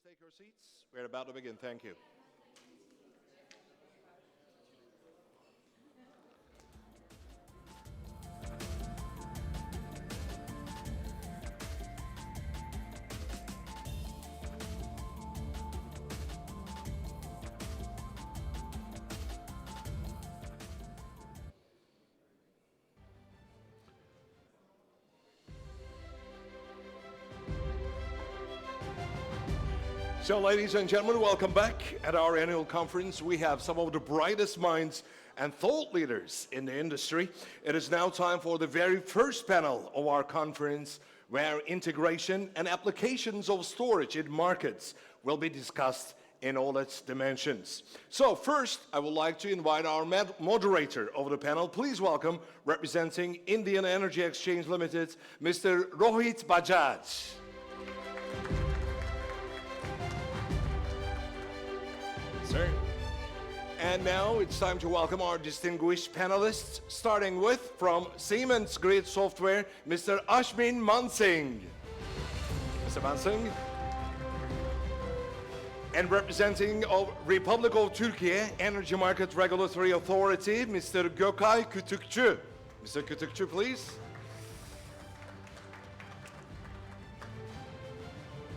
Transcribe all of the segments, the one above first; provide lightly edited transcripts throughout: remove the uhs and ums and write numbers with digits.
Please take your seats. We're about to begin. Thank you. So, ladies and gentlemen, welcome back. At our annual conference, we have some of the brightest minds and thought leaders in the industry. It is now time for the very first panel of our conference, where integration and applications of storage in markets will be discussed in all its dimensions. So first, I would like to invite our moderator of the panel. Please welcome, representing Indian Energy Exchange Limited, Mr. Rohit Bajaj. Sir. And now it's time to welcome our distinguished panelists, starting with, from Siemens Grid Software, Mr. Ashmin Mansingh. Mr. Mansingh. And representing of Republic of Türkiye Energy Market Regulatory Authority, Mr. Gökay Kütükçü. Mr. Kütükçü, please.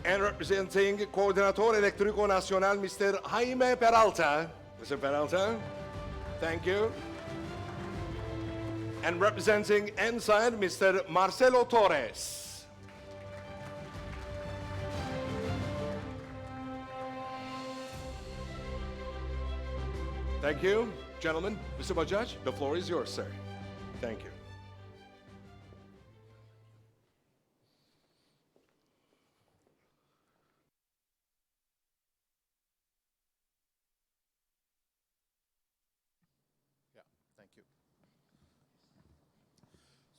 And representing Coordinator Eléctrico Nacional, Mr. Jaime Peralta. Mr. Peralta, thank you. And representing Ensign, Mr. Marcelo Torres. Thank you, gentlemen. Mr. Bajaj, the floor is yours, sir. Thank you.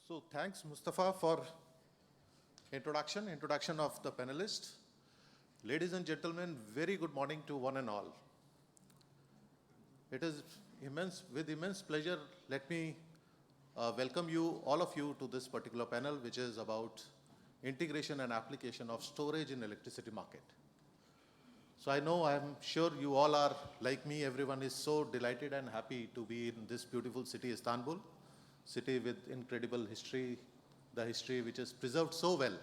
So thanks, Mustafa, for introduction of the panelists. Ladies and gentlemen, very good morning to one and all. It is with immense pleasure, let me welcome you, all of you, to this particular panel, which is about integration and application of storage in electricity market. So I'm sure you all are like me. Everyone is so delighted and happy to be in this beautiful city, Istanbul. City with incredible history, the history which is preserved so well.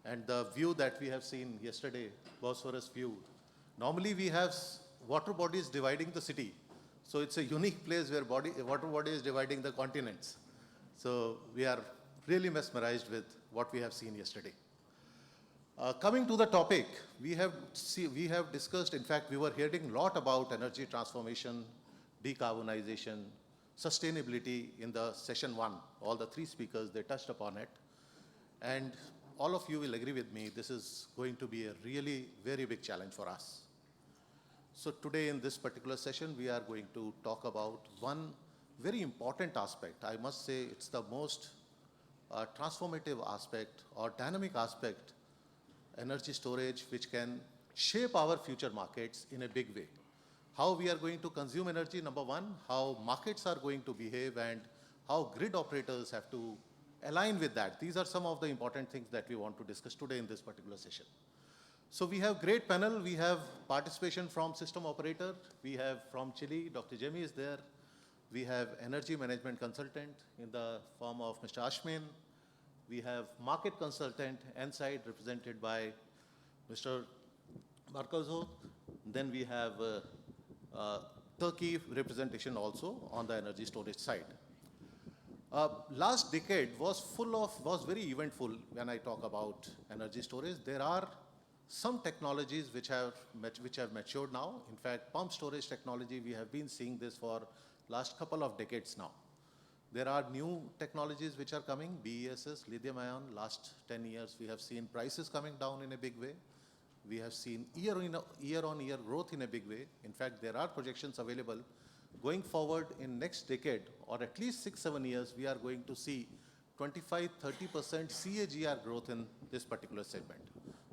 And the view that we have seen yesterday, Bosphorus view. Normally we have water bodies dividing the city. So it's a unique place where water body is dividing the continents. So we are really mesmerized with what we have seen yesterday. Coming to the topic, we have discussed, in fact, we were hearing a lot about energy transformation, decarbonization, sustainability in the session one. All the three speakers, they touched upon it. And all of you will agree with me, this is going to be a really very big challenge for us. So today in this particular session, we are going to talk about one very important aspect. I must say it's the most transformative aspect or dynamic aspect, energy storage, which can shape our future markets in a big way. How we are going to consume energy, number one, how markets are going to behave, and how grid operators have to align with that. These are some of the important things that we want to discuss today in this particular session. So we have great panel. We have participation from system operator. We have from Chile, Dr. Jamie is there. We have energy management consultant in the form of Mr. Ashmin. We have market consultant, N-side, represented by Mr. Markozo. Then we have Turkey representation also on the energy storage side. Last decade was very eventful when I talk about energy storage. There are some technologies which have matured now. In fact, pump storage technology, we have been seeing this for last couple of decades now. There are new technologies which are coming, BESS, lithium ion. Last 10 years, we have seen prices coming down in a big way. We have seen year-on-year growth in a big way. In fact, there are projections available. Going forward in next decade, or at least 6-7 years, we are going to see 25-30% CAGR growth in this particular segment.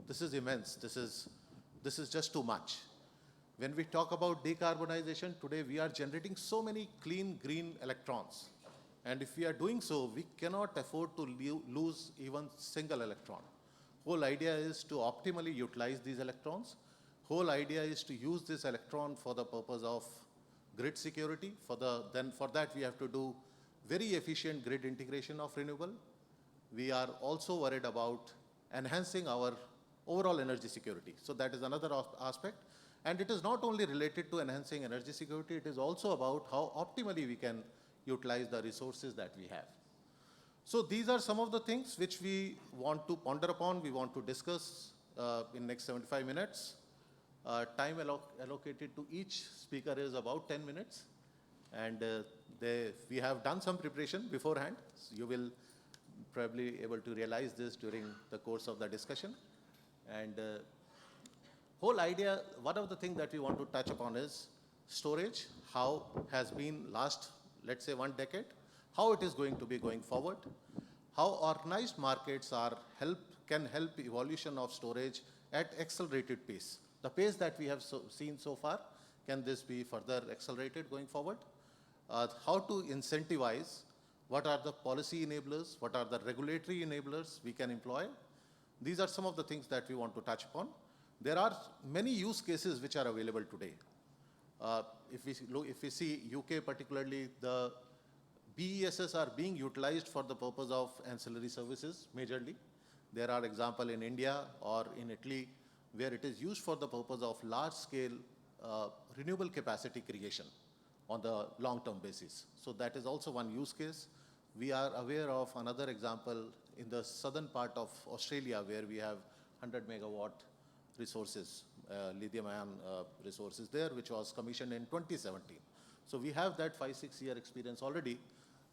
This is immense. This is just too much. When we talk about decarbonization, today we are generating so many clean green electrons. And if we are doing so, we cannot afford to lose even single electron. Whole idea is to optimally utilize these electrons. Whole idea is to use this electron for the purpose of grid security. Then for that we have to do very efficient grid integration of renewable. We are also worried about enhancing our overall energy security. So that is another aspect. And it is not only related to enhancing energy security, it is also about how optimally we can utilize the resources that we have. So these are some of the things which we want to ponder upon, we want to discuss in next 75 minutes. Time allocated to each speaker is about 10 minutes. And we have done some preparation beforehand. So you will probably able to realize this during the course of the discussion. And whole idea, one of the things that we want to touch upon is storage, how has been last, let's say 1 decade, how it is going to be going forward, how organized markets can help evolution of storage at accelerated pace. The pace that we have seen so far, can this be further accelerated going forward? How to incentivize, what are the policy enablers, what are the regulatory enablers we can employ? These are some of the things that we want to touch upon. There are many use cases which are available today. If we see UK particularly, the BESS are being utilized for the purpose of ancillary services majorly. There are examples in India or in Italy where it is used for the purpose of large-scale renewable capacity creation on the long-term basis. So that is also one use case. We are aware of another example in the southern part of Australia where we have 100 megawatt resources, lithium-ion resources there, which was commissioned in 2017. So we have that 5-6 year experience already,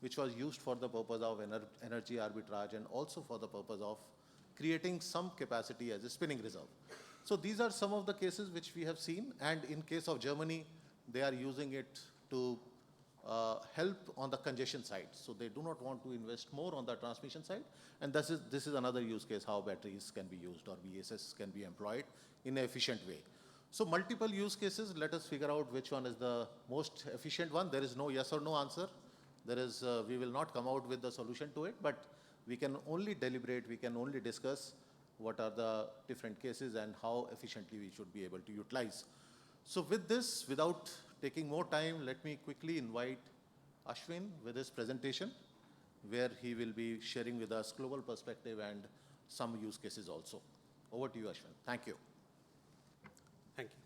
which was used for the purpose of energy arbitrage and also for the purpose of creating some capacity as a spinning reserve. So these are some of the cases which we have seen, and in case of Germany, they are using it to help on the congestion side. So they do not want to invest more on the transmission side, and this is another use case how batteries can be used or BESS can be employed in an efficient way. So multiple use cases, let us figure out which one is the most efficient one. There is no yes or no answer. We will not come out with the solution to it, but we can only deliberate, we can only discuss what are the different cases and how efficiently we should be able to utilize. So with this, without taking more time, let me quickly invite Ashwin with his presentation, where he will be sharing with us global perspective and some use cases also. Over to you, Ashwin. Thank you. Thank you.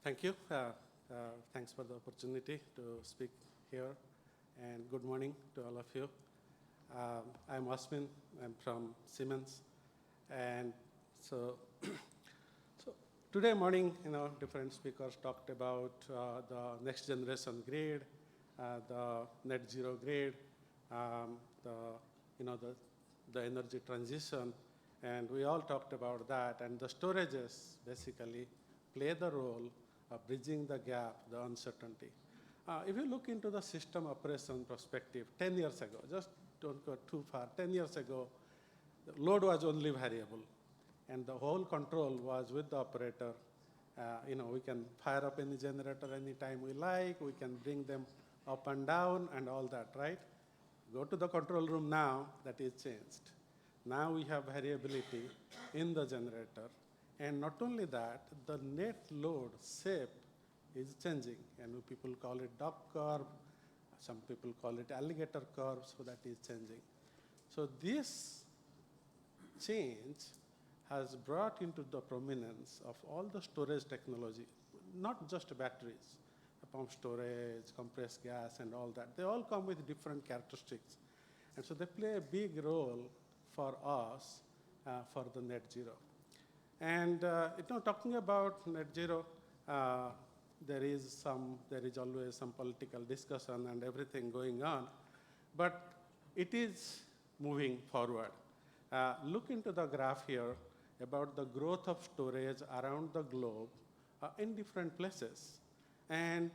Thank you. Thanks for the opportunity to speak here, and good morning to all of you. I'm Ashwin. I'm from Siemens, and so today morning, different speakers talked about the next generation grid, the net zero grid, the energy transition, and we all talked about that. And the storages basically play the role of bridging the gap, the uncertainty. If you look into the system operation perspective, 10 years ago, just don't go too far, 10 years ago, the load was only variable, and the whole control was with the operator. We can fire up any generator anytime we like, we can bring them up and down and all that, right? Go to the control room now, that is changed. Now we have variability in the generator. And not only that, the net load shape is changing. And people call it duck curve, some people call it alligator curve, so that is changing. So this change has brought into the prominence of all the storage technology, not just batteries, pump storage, compressed gas, and all that. They all come with different characteristics. And so they play a big role for us for the net zero. And talking about net zero, there is always some political discussion and everything going on, but it is moving forward. Look into the graph here about the growth of storage around the globe in different places. And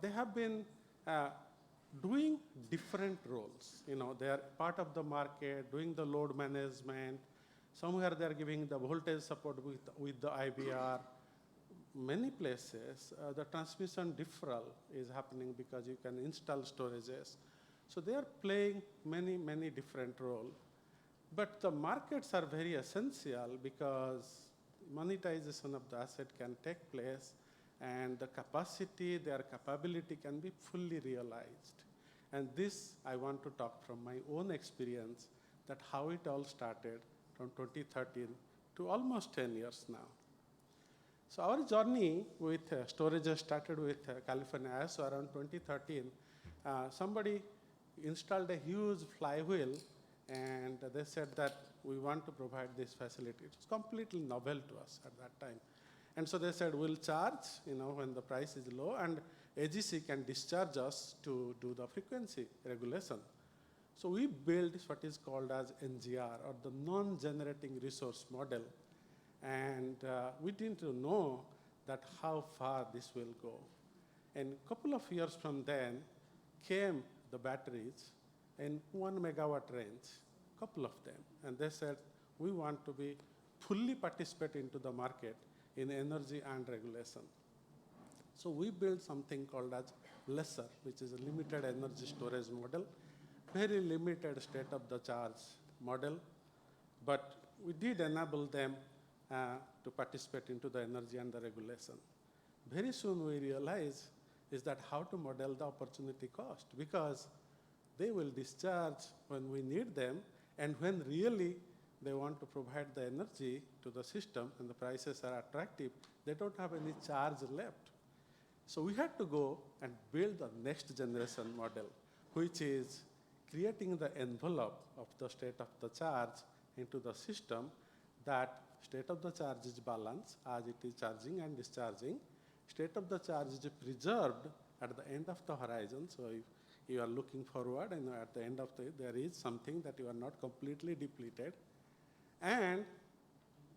they have been doing different roles. They are part of the market, doing the load management. Somewhere they are giving the voltage support with the IBR. Many places, the transmission deferral is happening because you can install storages. So they are playing many different roles. But the markets are very essential because monetization of the asset can take place and the capacity, their capability can be fully realized. And this I want to talk from my own experience that how it all started from 2013 to almost 10 years now. So our journey with storage started with California ISO around 2013. Somebody installed a huge flywheel and they said that we want to provide this facility. It was completely novel to us at that time. And so they said, we'll charge, when the price is low, and AGC can discharge us to do the frequency regulation. So we built what is called as NGR, or the non-generating resource model. And we didn't know that how far this will go. And a couple of years from then came the batteries in 1 megawatt range, couple of them. And they said, we want to be fully participate into the market in energy and regulation. So we built something called as lesser, which is a limited energy storage model, very limited state of the charge model, but we did enable them to participate into the energy and the regulation. Very soon we realized is that how to model the opportunity cost, because they will discharge when we need them, and when really they want to provide the energy to the system and the prices are attractive, they don't have any charge left. So we had to go and build the next generation model, which is creating the envelope of the state of the charge into the system, that state of the charge is balanced as it is charging and discharging. State of the charge is preserved at the end of the horizon. So if you are looking forward and at the end of the, there is something that you are not completely depleted. And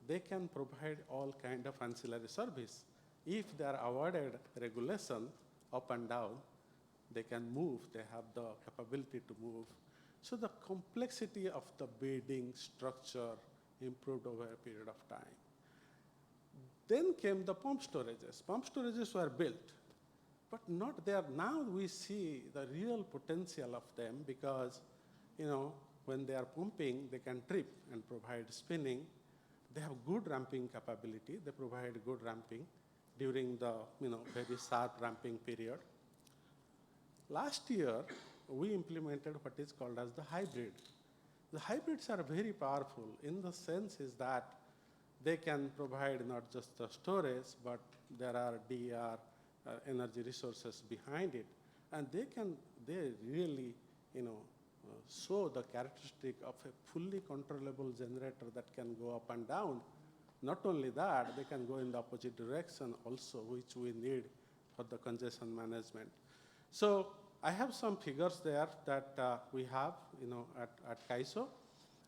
they can provide all kind of ancillary service. If they are awarded regulation up and down, they can move, they have the capability to move. So the complexity of the bidding structure improved over a period of time. Then came the pump storages. Pump storages were built, but not there. Now we see the real potential of them because, when they are pumping, they can trip and provide spinning. They have good ramping capability. They provide good ramping during the, very sharp ramping period. Last year, we implemented what is called as the hybrid. The hybrids are very powerful in the sense is that they can provide not just the storage, but there are DER energy resources behind it. And they really, show the characteristic of a fully controllable generator that can go up and down. Not only that, they can go in the opposite direction also, which we need for the congestion management. So I have some figures there that we have, at CAISO.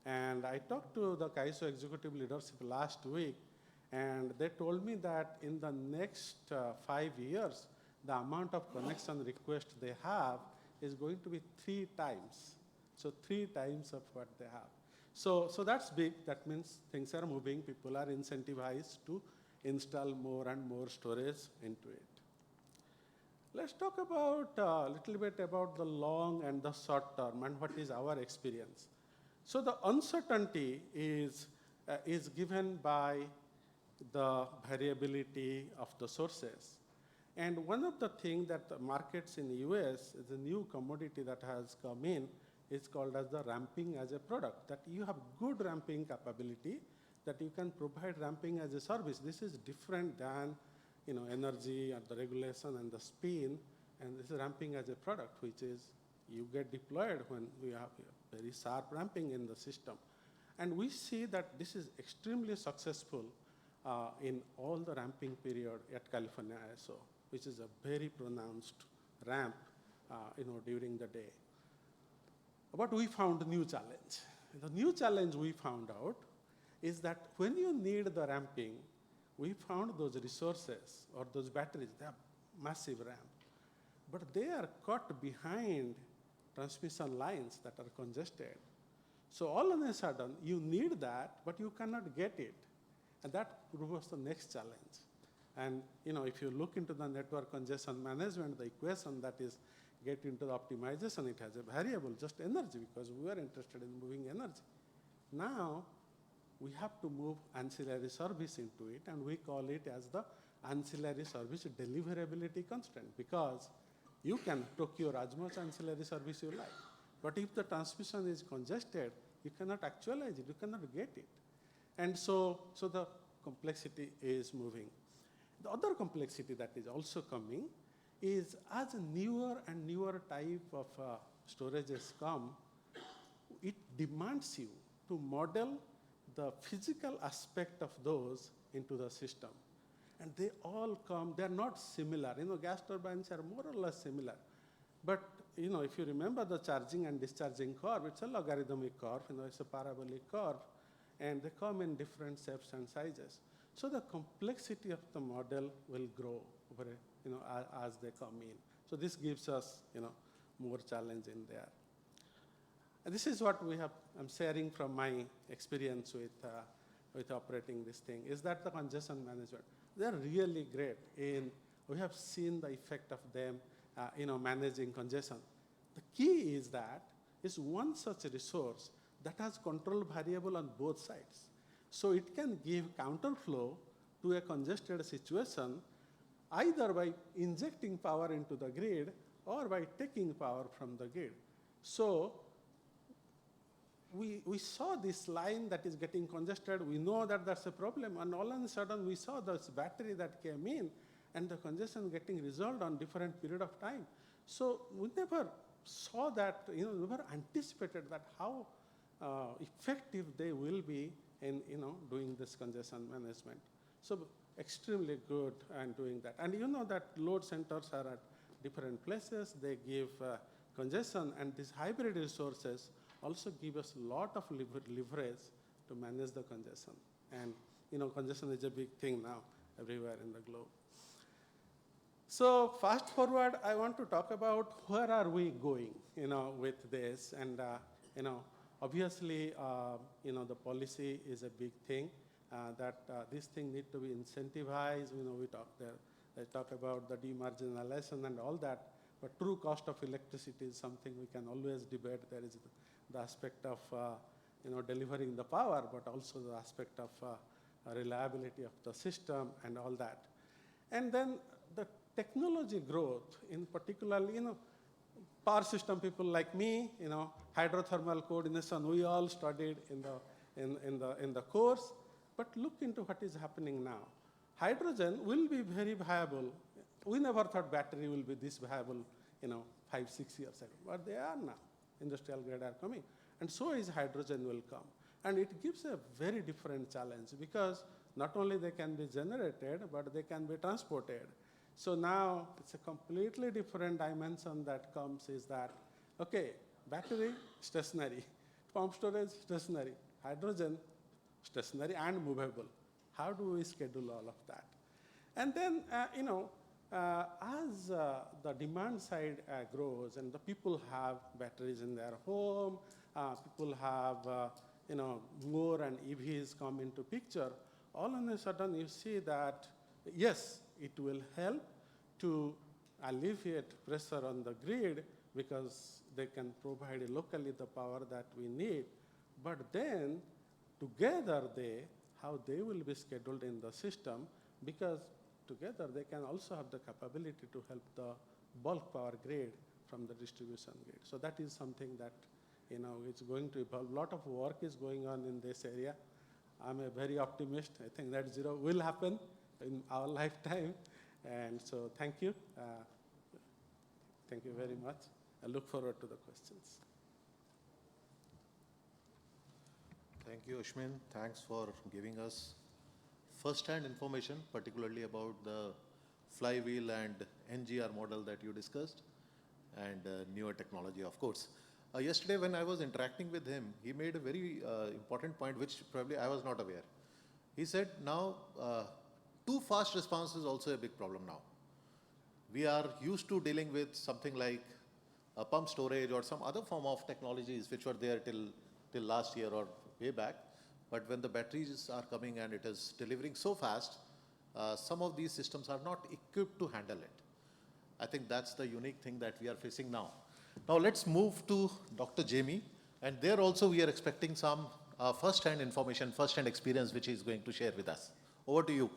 And I talked to the CAISO executive leadership last week, and they told me that in the next 5 years, the amount of connection requests they have is going to be 3 times. So 3 times of what they have. So that's big. That means things are moving. People are incentivized to install more and more storage into it. Let's talk about a little bit about the long and the short term and what is our experience. So the uncertainty is given by the variability of the sources. And one of the things that the markets in the US is a new commodity that has come in. It's called as the ramping as a product, that you have good ramping capability, that you can provide ramping as a service. This is different than energy and the regulation and the spin, and this is ramping as a product, which is you get deployed when we have very sharp ramping in the system. And we see that this is extremely successful in all the ramping period at California ISO, which is a very pronounced ramp during the day. But we found a new challenge. The new challenge we found out is that when you need the ramping, we found those resources or those batteries, they have massive ramp, but they are caught behind transmission lines that are congested. So all of a sudden, you need that, but you cannot get it. And that was the next challenge. And if you look into the network congestion management, the equation that is get into the optimization, it has a variable, just energy, because we are interested in moving energy. Now, we have to move ancillary service into it, and we call it as the ancillary service deliverability constraint, because you can procure as much ancillary service you like. But if the transmission is congested, you cannot actualize it, you cannot get it. And so the complexity is moving. The other complexity that is also coming is as a newer and newer type of storages come, it demands you to model the physical aspect of those into the system. And they all come, they're not similar. Gas turbines are more or less similar. But if you remember the charging and discharging curve, it's a logarithmic curve, it's a parabolic curve, and they come in different shapes and sizes. So the complexity of the model will grow over as they come in. So this gives us more challenge in there. And this is what I'm sharing from my experience with operating this thing, is that the congestion management, they're really great we have seen the effect of them managing congestion. The key is that is one such resource that has control variable on both sides. So it can give counterflow to a congested situation either by injecting power into the grid or by taking power from the grid. So we saw this line that is getting congested. We know that that's a problem, and all of a sudden we saw this battery that came in and the congestion getting resolved on different period of time. So we never saw that, never anticipated that how effective they will be in doing this congestion management. So extremely good and doing that. And that load centers are at different places. They give congestion, and these hybrid resources also give us a lot of leverage to manage the congestion. And congestion is a big thing now everywhere in the globe. So fast forward, I want to talk about where are we going, with this. And obviously, the policy is a big thing. That this thing need to be incentivized. We talk there. They talk about the demarginalization and all that. But true cost of electricity is something we can always debate. There is the aspect of delivering the power, but also the aspect of reliability of the system and all that. And then the technology growth, in particular, power system people like me, hydrothermal coordination, we all studied in the course. But look into what is happening now. Hydrogen will be very viable. We never thought battery will be this viable, 5-6 years ago, but they are now. Industrial grade are coming, and so is hydrogen will come. And it gives a very different challenge, because not only they can be generated, but they can be transported. So now it's a completely different dimension that comes, is that, okay, battery, stationary, pump storage, stationary, hydrogen, stationary and movable. How do we schedule all of that? And then, as the demand side grows and the people have batteries in their home, people have, more and EVs come into picture, all of a sudden you see that, yes, it will help to alleviate pressure on the grid because they can provide locally the power that we need. But then, together how they will be scheduled in the system, because together they can also have the capability to help the bulk power grid from the distribution grid. So that is something that it's going to evolve. A lot of work is going on in this area. I'm a very optimist. I think net zero will happen in our lifetime. And so thank you. Thank you very much. I look forward to the questions. Thank you, Ashmin. Thanks for giving us first-hand information, particularly about the flywheel and NGR model that you discussed, and newer technology, of course. Yesterday, when I was interacting with him, he made a very important point, which probably I was not aware. He said, now, too fast response is also a big problem now. We are used to dealing with something like a pump storage or some other form of technologies which were there till last year or way back. But when the batteries are coming and it is delivering so fast, some of these systems are not equipped to handle it. I think that's the unique thing that we are facing now. Now let's move to Dr. Jamie, and there also we are expecting some first-hand information, first-hand experience, which he is going to share with us. Over to you.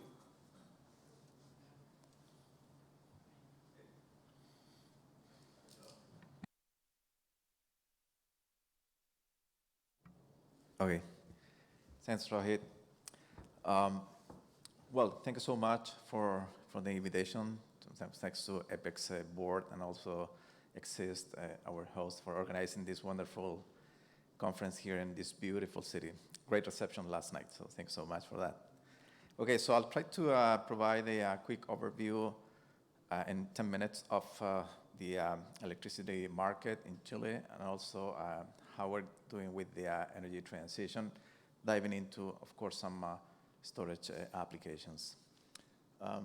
Okay, thanks, Rohit. Um, well, thank you so much for the invitation. Thanks to Apex board and also Exist, our host, for organizing this wonderful conference here in this beautiful city. Great reception last night, so thanks so much for that. Okay, so I'll try to provide a quick overview in 10 minutes of the electricity market in Chile, and also how we're doing with the energy transition, diving into, of course, some storage applications. Are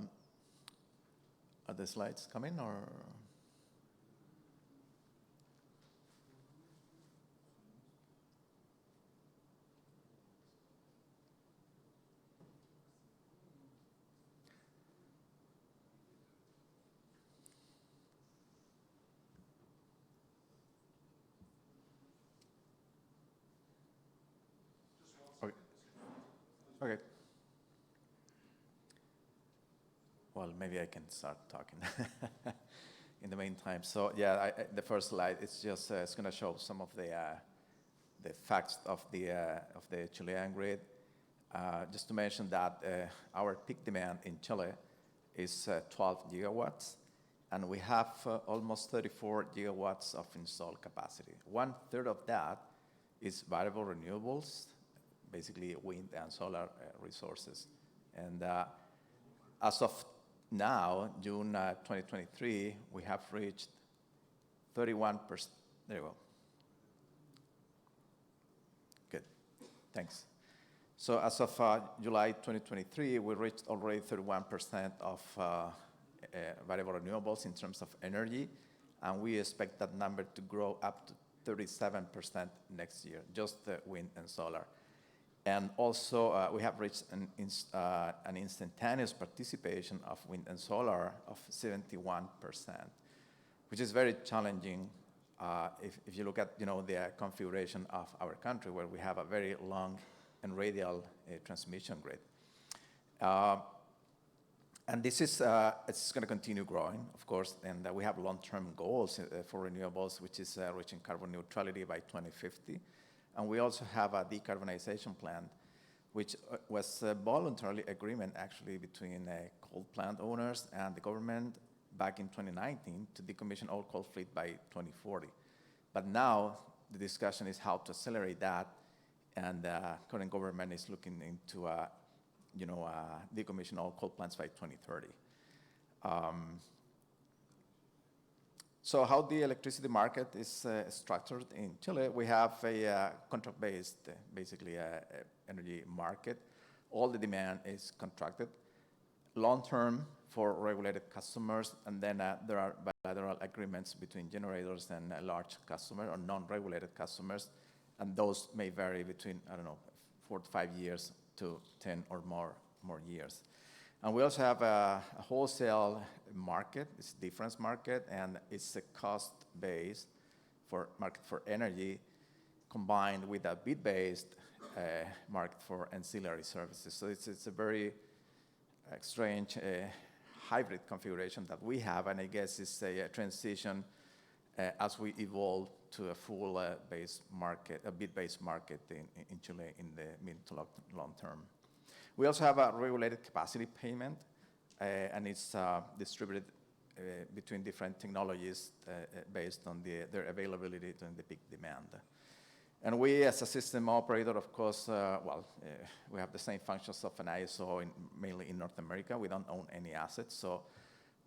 the slides coming, or? Okay. Okay. Well, maybe I can start talking in the meantime. So yeah, the first slide, it's just it's going to show some of the facts of the Chilean grid. Just to mention that our peak demand in Chile is 12 gigawatts, and we have almost 34 gigawatts of installed capacity. 1/3 of that is variable renewables, basically wind and solar resources. And as of now, June 2023, we have reached 31%. There you go. Good, thanks. So as of July 2023, we reached already 31% of variable renewables in terms of energy, and we expect that number to grow up to 37% next year, just wind and solar. And also, we have reached an instantaneous participation of wind and solar of 71%, which is very challenging if you look at the configuration of our country, where we have a very long and radial transmission grid. And this is it's going to continue growing, of course, and we have long-term goals for renewables, which is reaching carbon neutrality by 2050. And we also have a decarbonization plan, which was a voluntary agreement actually between coal plant owners and the government back in 2019 to decommission all coal fleet by 2040. But now the discussion is how to accelerate that, and the current government is looking into decommission all coal plants by 2030. So how the electricity market is structured in Chile, we have a contract-based, basically, energy market. All the demand is contracted long-term for regulated customers, and then there are bilateral agreements between generators and large customers or non-regulated customers, and those may vary between, 4 to 5 years to 10 or more years. And we also have a wholesale market. It's a difference market, and it's a cost-based market for energy combined with a bid-based market for ancillary services. So it's a very strange hybrid configuration that we have, and I guess it's a transition as we evolve to a full base market, a bid-based market in Chile in the mid to long term. We also have a regulated capacity payment, and it's distributed between different technologies based on their availability during the peak demand. And we, as a system operator, of course, we have the same functions of an ISO mainly in North America. We don't own any assets, so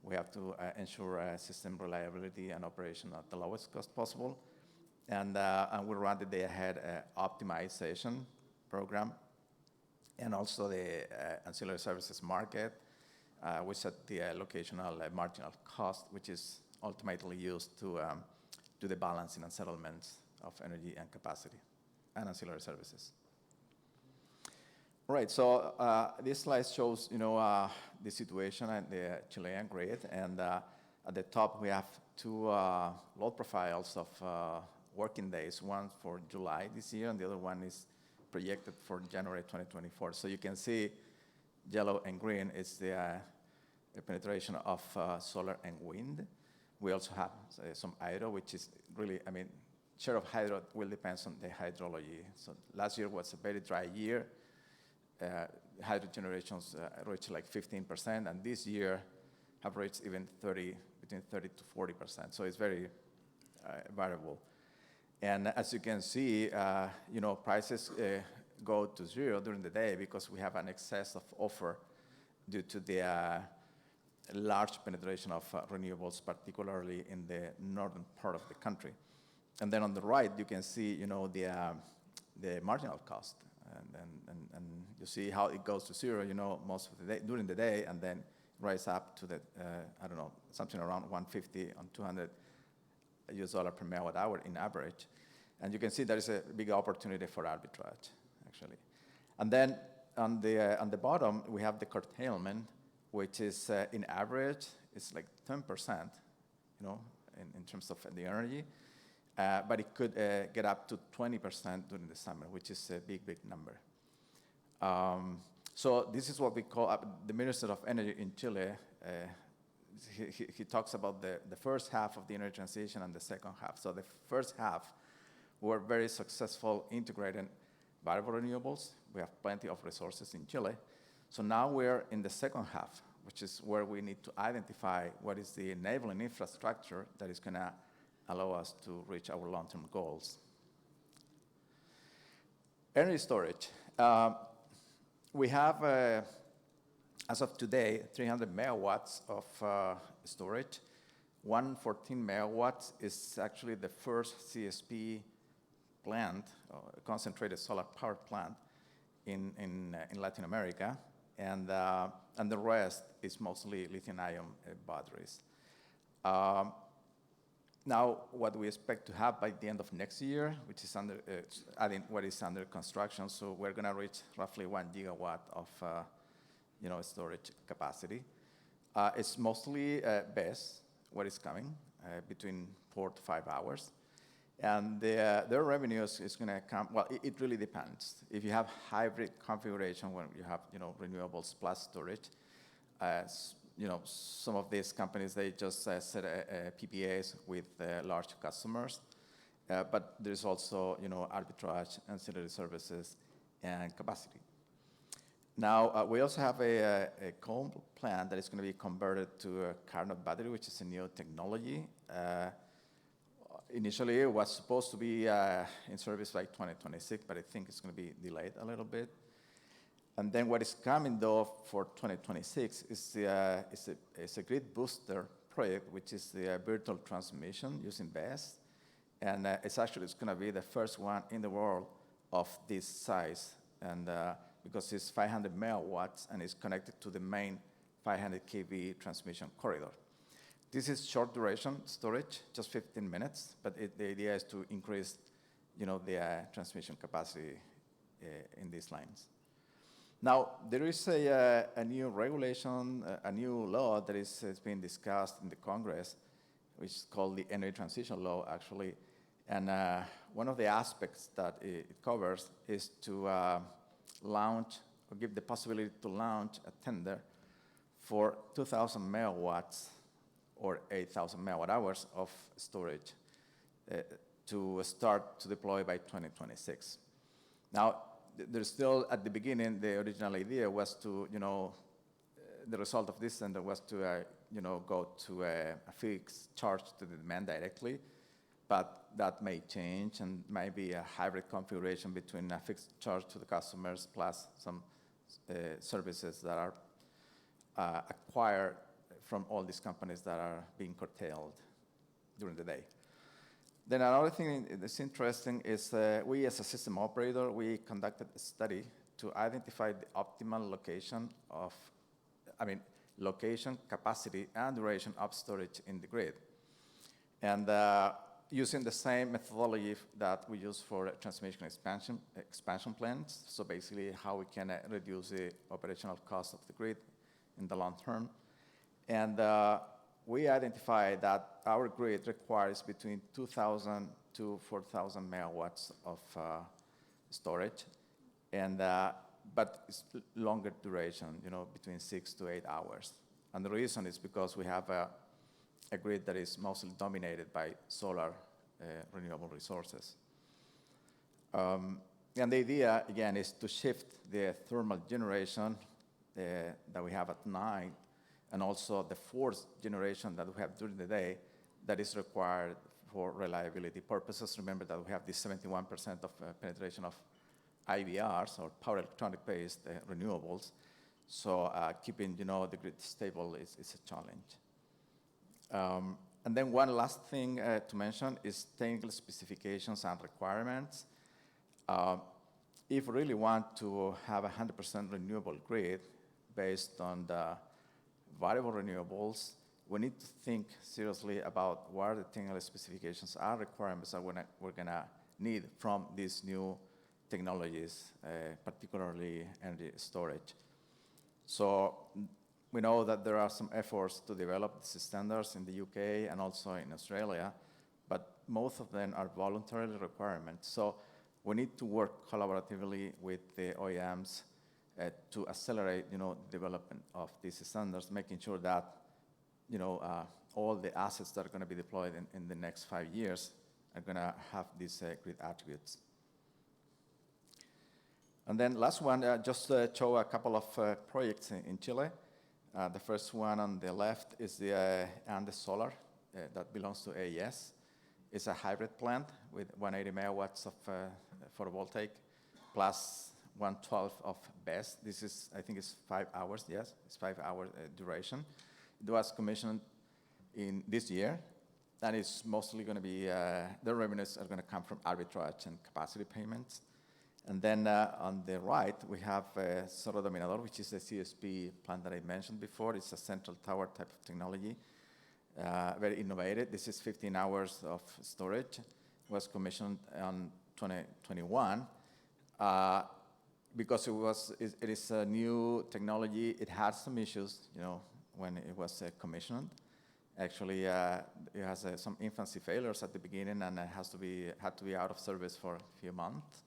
we have to ensure system reliability and operation at the lowest cost possible. And we run the day-ahead optimization program, and also the ancillary services market, we set the locational marginal cost, which is ultimately used to do the balancing and settlements of energy and capacity and ancillary services. All right, so this slide shows, the situation and the Chilean grid, and At the top, we have two load profiles of working days, one for July this year, and the other one is projected for January 2024. So you can see yellow and green is the penetration of solar and wind. We also have some hydro, which is really, I mean, share of hydro will depend on the hydrology. So last year was a very dry year. Hydro generations reached like 15%, and this year have reached even between 30 to 40%. So it's very variable. And as you can see, prices go to zero during the day because we have an excess of offer due to the large penetration of renewables, particularly in the northern part of the country. And then on the right, you can see, the marginal cost, and you see how it goes to zero, most of the day during the day, and then rise up to the, something around 150 on 200 US dollar per megawatt hour in average. And you can see there is a big opportunity for arbitrage, actually. And then on the bottom, we have the curtailment, which is in average, it's like 10%, in terms of the energy. But it could get up to 20% during the summer, which is a big, big number. So this is what we call the Minister of Energy in Chile. He talks about the first half of the energy transition and the second half. So the first half, we were very successful integrating variable renewables. We have plenty of resources in Chile. So now we're in the second half, which is where we need to identify what is the enabling infrastructure that is going to allow us to reach our long-term goals. Energy storage. We have, as of today, 300 megawatts of storage. 114 megawatts is actually the first CSP plant, concentrated solar power plant in Latin America, and the rest is mostly lithium-ion batteries. Now, what we expect to have by the end of next year, which is what is under construction, so we're going to reach roughly 1 gigawatt of storage capacity. It's mostly BESS, what is coming, between 4 to 5 hours. And their revenues is going to come, well, it really depends. If you have hybrid configuration where you have, renewables plus storage, some of these companies, they just set PPAs with large customers. But there's also, arbitrage, ancillary services, and capacity. Now, we also have a coal plant that is going to be converted to a carbon battery, which is a new technology. Initially, it was supposed to be in service by 2026, but I think it's going to be delayed a little bit. And then what is coming, though, for 2026 is a grid booster project, which is the virtual transmission using BESS. And it's going to be the first one in the world of this size, and because it's 500 megawatts and it's connected to the main 500 kV transmission corridor. This is short duration storage, just 15 minutes, but the idea is to increase, the transmission capacity in these lines. Now, there is a new regulation, a new law that is being discussed in the Congress, which is called the Energy Transition Law, actually. And one of the aspects that it covers is to launch, or give the possibility to launch a tender for 2,000 megawatts or 8,000 megawatt hours of storage to start to deploy by 2026. Now, there's still, at the beginning, the original idea was to, the result of this tender was to, go to a fixed charge to the demand directly, but that may change and might be a hybrid configuration between a fixed charge to the customers plus some services that are acquired from all these companies that are being curtailed during the day. Then another thing that's interesting is we, as a system operator, we conducted a study to identify the optimal location, capacity, and duration of storage in the grid. And using the same methodology that we use for transmission expansion plans, so basically how we can reduce the operational cost of the grid in the long term. And we identified that our grid requires between 2,000 to 4,000 megawatts of storage, and but it's longer duration, between 6 to 8 hours. And the reason is because we have a grid that is mostly dominated by solar renewable resources. And the idea, again, is to shift the thermal generation that we have at night, and also the forced generation that we have during the day that is required for reliability purposes. Remember that we have this 71% of penetration of IBRs, or power electronic-based renewables. So keeping the grid stable is a challenge. And then one last thing to mention is technical specifications and requirements. If we really want to have a 100% renewable grid based on the variable renewables, we need to think seriously about what are the technical specifications and requirements that we're going to need from these new technologies, particularly energy storage. So we know that there are some efforts to develop these standards in the UK and also in Australia, but most of them are voluntary requirements. So we need to work collaboratively with the OEMs to accelerate, the development of these standards, making sure that, all the assets that are going to be deployed in the next 5 years are going to have these grid attributes. And then last one, just show a couple of projects in Chile. The first one on the left is the Andes Solar that belongs to AES. It's a hybrid plant with 180 megawatts of photovoltaic plus 112 of BESS. This is, I think it's 5 hours, yes, it's 5 hour duration. It was commissioned in this year, and it's mostly going to be, the revenues are going to come from arbitrage and capacity payments. And then on the right, we have Cerro Dominador, which is a CSP plant that I mentioned before. It's a central tower type of technology, very innovative. This is 15 hours of storage. It was commissioned in 2021. Because it is a new technology, it had some issues, when it was commissioned. Actually, it has some infancy failures at the beginning, and it had to be out of service for a few months.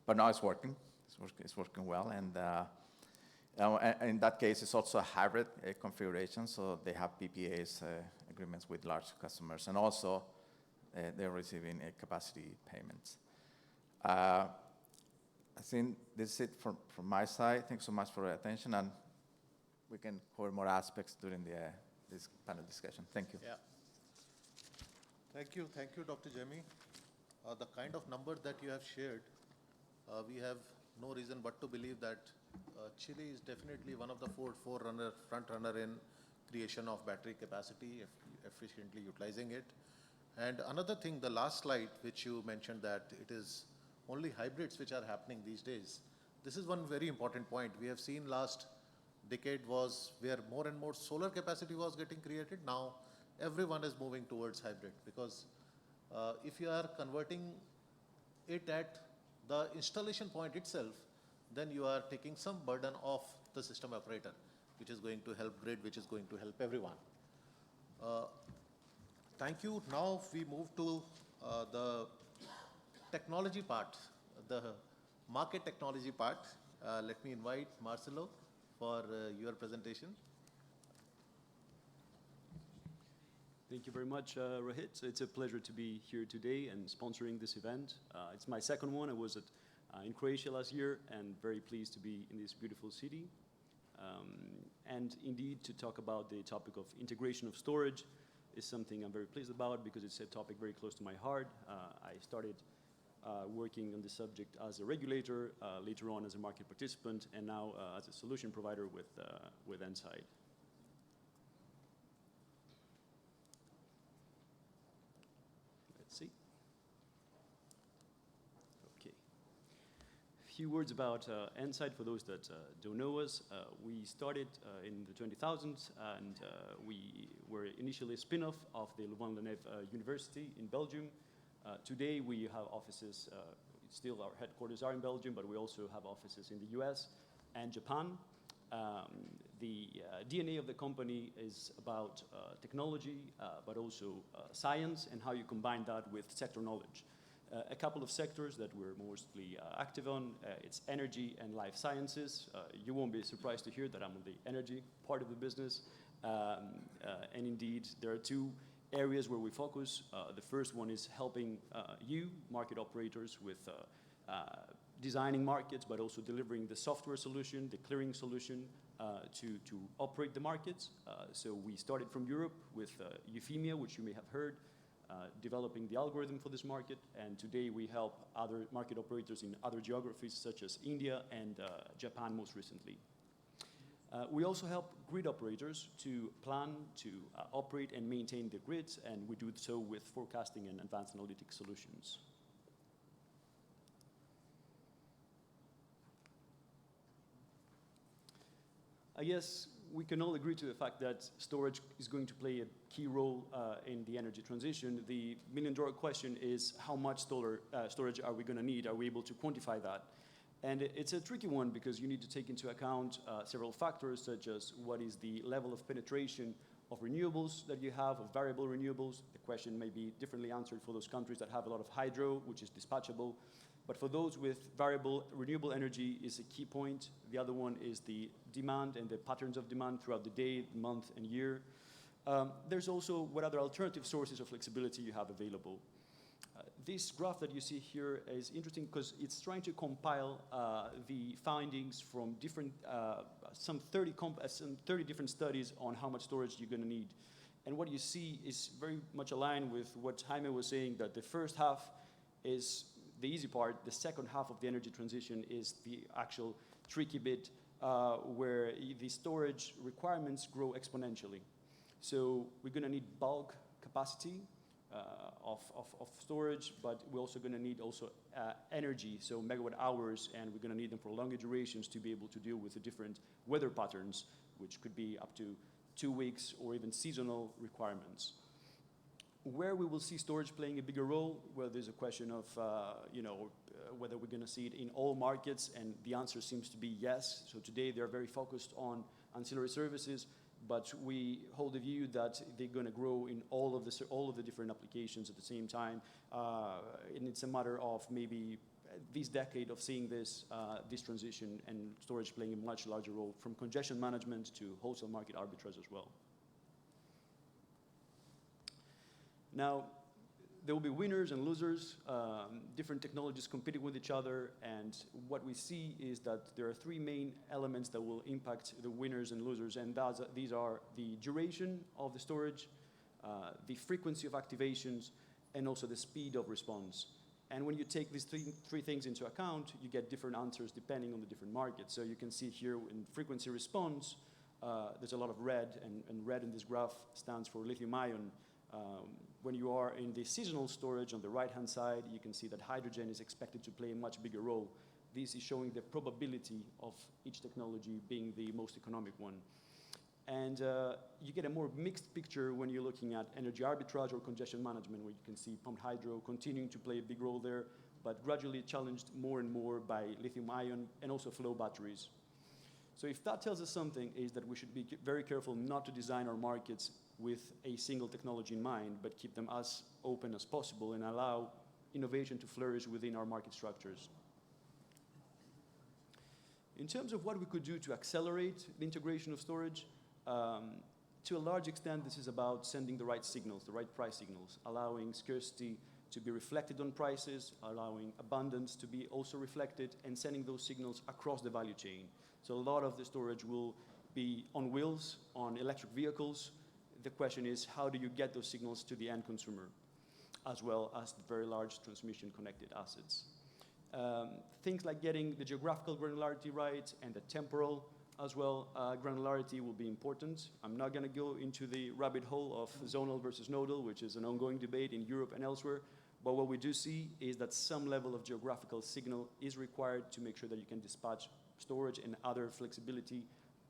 But now it's working. It's working well, and in that case, it's also a hybrid configuration. So they have PPAs agreements with large customers, and also they're receiving capacity payments. I think this is it from my side. Thanks so much for your attention, and we can cover more aspects during this panel discussion. Thank you. Yeah. Thank you, Dr. Jamie. The kind of number that you have shared, we have no reason but to believe that Chile is definitely one of the front runner in creation of battery capacity, efficiently utilizing it. And another thing, the last slide, which you mentioned that it is only hybrids which are happening these days. This is one very important point. We have seen last decade was where more and more solar capacity was getting created. Now everyone is moving towards hybrid, because if you are converting it at the installation point itself, then you are taking some burden off the system operator, which is going to help grid, which is going to help everyone. Thank you. Now we move to the technology part, the market technology part. Let me invite Marcelo for your presentation. Thank you very much, Rohit. It's a pleasure to be here today and sponsoring this event. It's my second one. I was in Croatia last year, and very pleased to be in this beautiful city. And indeed, to talk about the topic of integration of storage is something I'm very pleased about, because it's a topic very close to my heart. I started working on the subject as a regulator, later on as a market participant, and now as a solution provider with Enside. Let's see. Okay. A few words about Enside for those that don't know us. We started in the 2000s, and we were initially a spin-off of the Louvain-la-Neuve University in Belgium. Today we have offices, still our headquarters are in Belgium, but we also have offices in the US and Japan. The DNA of the company is about technology, but also science and how you combine that with sector knowledge. A couple of sectors that we're mostly active on, it's energy and life sciences. You won't be surprised to hear that I'm on the energy part of the business. And indeed, there are two areas where we focus. The first one is helping you, market operators, with designing markets, but also delivering the software solution, the clearing solution to operate the markets. So we started from Europe with Euphemia, which you may have heard, developing the algorithm for this market. And today we help other market operators in other geographies, such as India and Japan most recently. We also help grid operators to plan, to operate and maintain the grids, and we do so with forecasting and advanced analytic solutions. I guess we can all agree to the fact that storage is going to play a key role in the energy transition. The million-dollar question is, how much storage are we going to need? Are we able to quantify that? And it's a tricky one because you need to take into account several factors, such as what is the level of penetration of renewables that you have, of variable renewables. The question may be differently answered for those countries that have a lot of hydro, which is dispatchable. But for those with variable renewable energy is a key point. The other one is the demand and the patterns of demand throughout the day, month, and year. There's also what other alternative sources of flexibility you have available. This graph that you see here is interesting because it's trying to compile the findings from different, some 30 different studies on how much storage you're going to need. And what you see is very much aligned with what Jaime was saying, that the first half is the easy part. The second half of the energy transition is the actual tricky bit where the storage requirements grow exponentially. So we're going to need bulk capacity of storage, but we're also going to need energy, so megawatt hours, and we're going to need them for longer durations to be able to deal with the different weather patterns, which could be up to 2 weeks or even seasonal requirements. Where we will see storage playing a bigger role, well, there's a question of whether we're going to see it in all markets, and the answer seems to be yes. So today they're very focused on ancillary services, but we hold the view that they're going to grow in all of the different applications at the same time, and it's a matter of maybe this decade of seeing this transition and storage playing a much larger role, from congestion management to wholesale market arbitrage as well. Now, there will be winners and losers, different technologies competing with each other, and what we see is that there are three main elements that will impact the winners and losers, and these are the duration of the storage, the frequency of activations, and also the speed of response. And when you take these three things into account, you get different answers depending on the different markets. So you can see here in frequency response, there's a lot of red, and red in this graph stands for lithium-ion. When you are in the seasonal storage on the right-hand side, you can see that hydrogen is expected to play a much bigger role. This is showing the probability of each technology being the most economic one. And you get a more mixed picture when you're looking at energy arbitrage or congestion management, where you can see pumped hydro continuing to play a big role there, but gradually challenged more and more by lithium-ion and also flow batteries. So if that tells us something, is that we should be very careful not to design our markets with a single technology in mind, but keep them as open as possible and allow innovation to flourish within our market structures. In terms of what we could do to accelerate the integration of storage, to a large extent, this is about sending the right signals, the right price signals, allowing scarcity to be reflected on prices, allowing abundance to be also reflected, and sending those signals across the value chain. So a lot of the storage will be on wheels, on electric vehicles. The question is, how do you get those signals to the end consumer, as well as the very large transmission connected assets? Things like getting the geographical granularity right and the temporal as well, granularity will be important. I'm not going to go into the rabbit hole of zonal versus nodal, which is an ongoing debate in Europe and elsewhere. But what we do see is that some level of geographical signal is required to make sure that you can dispatch storage and other flexibility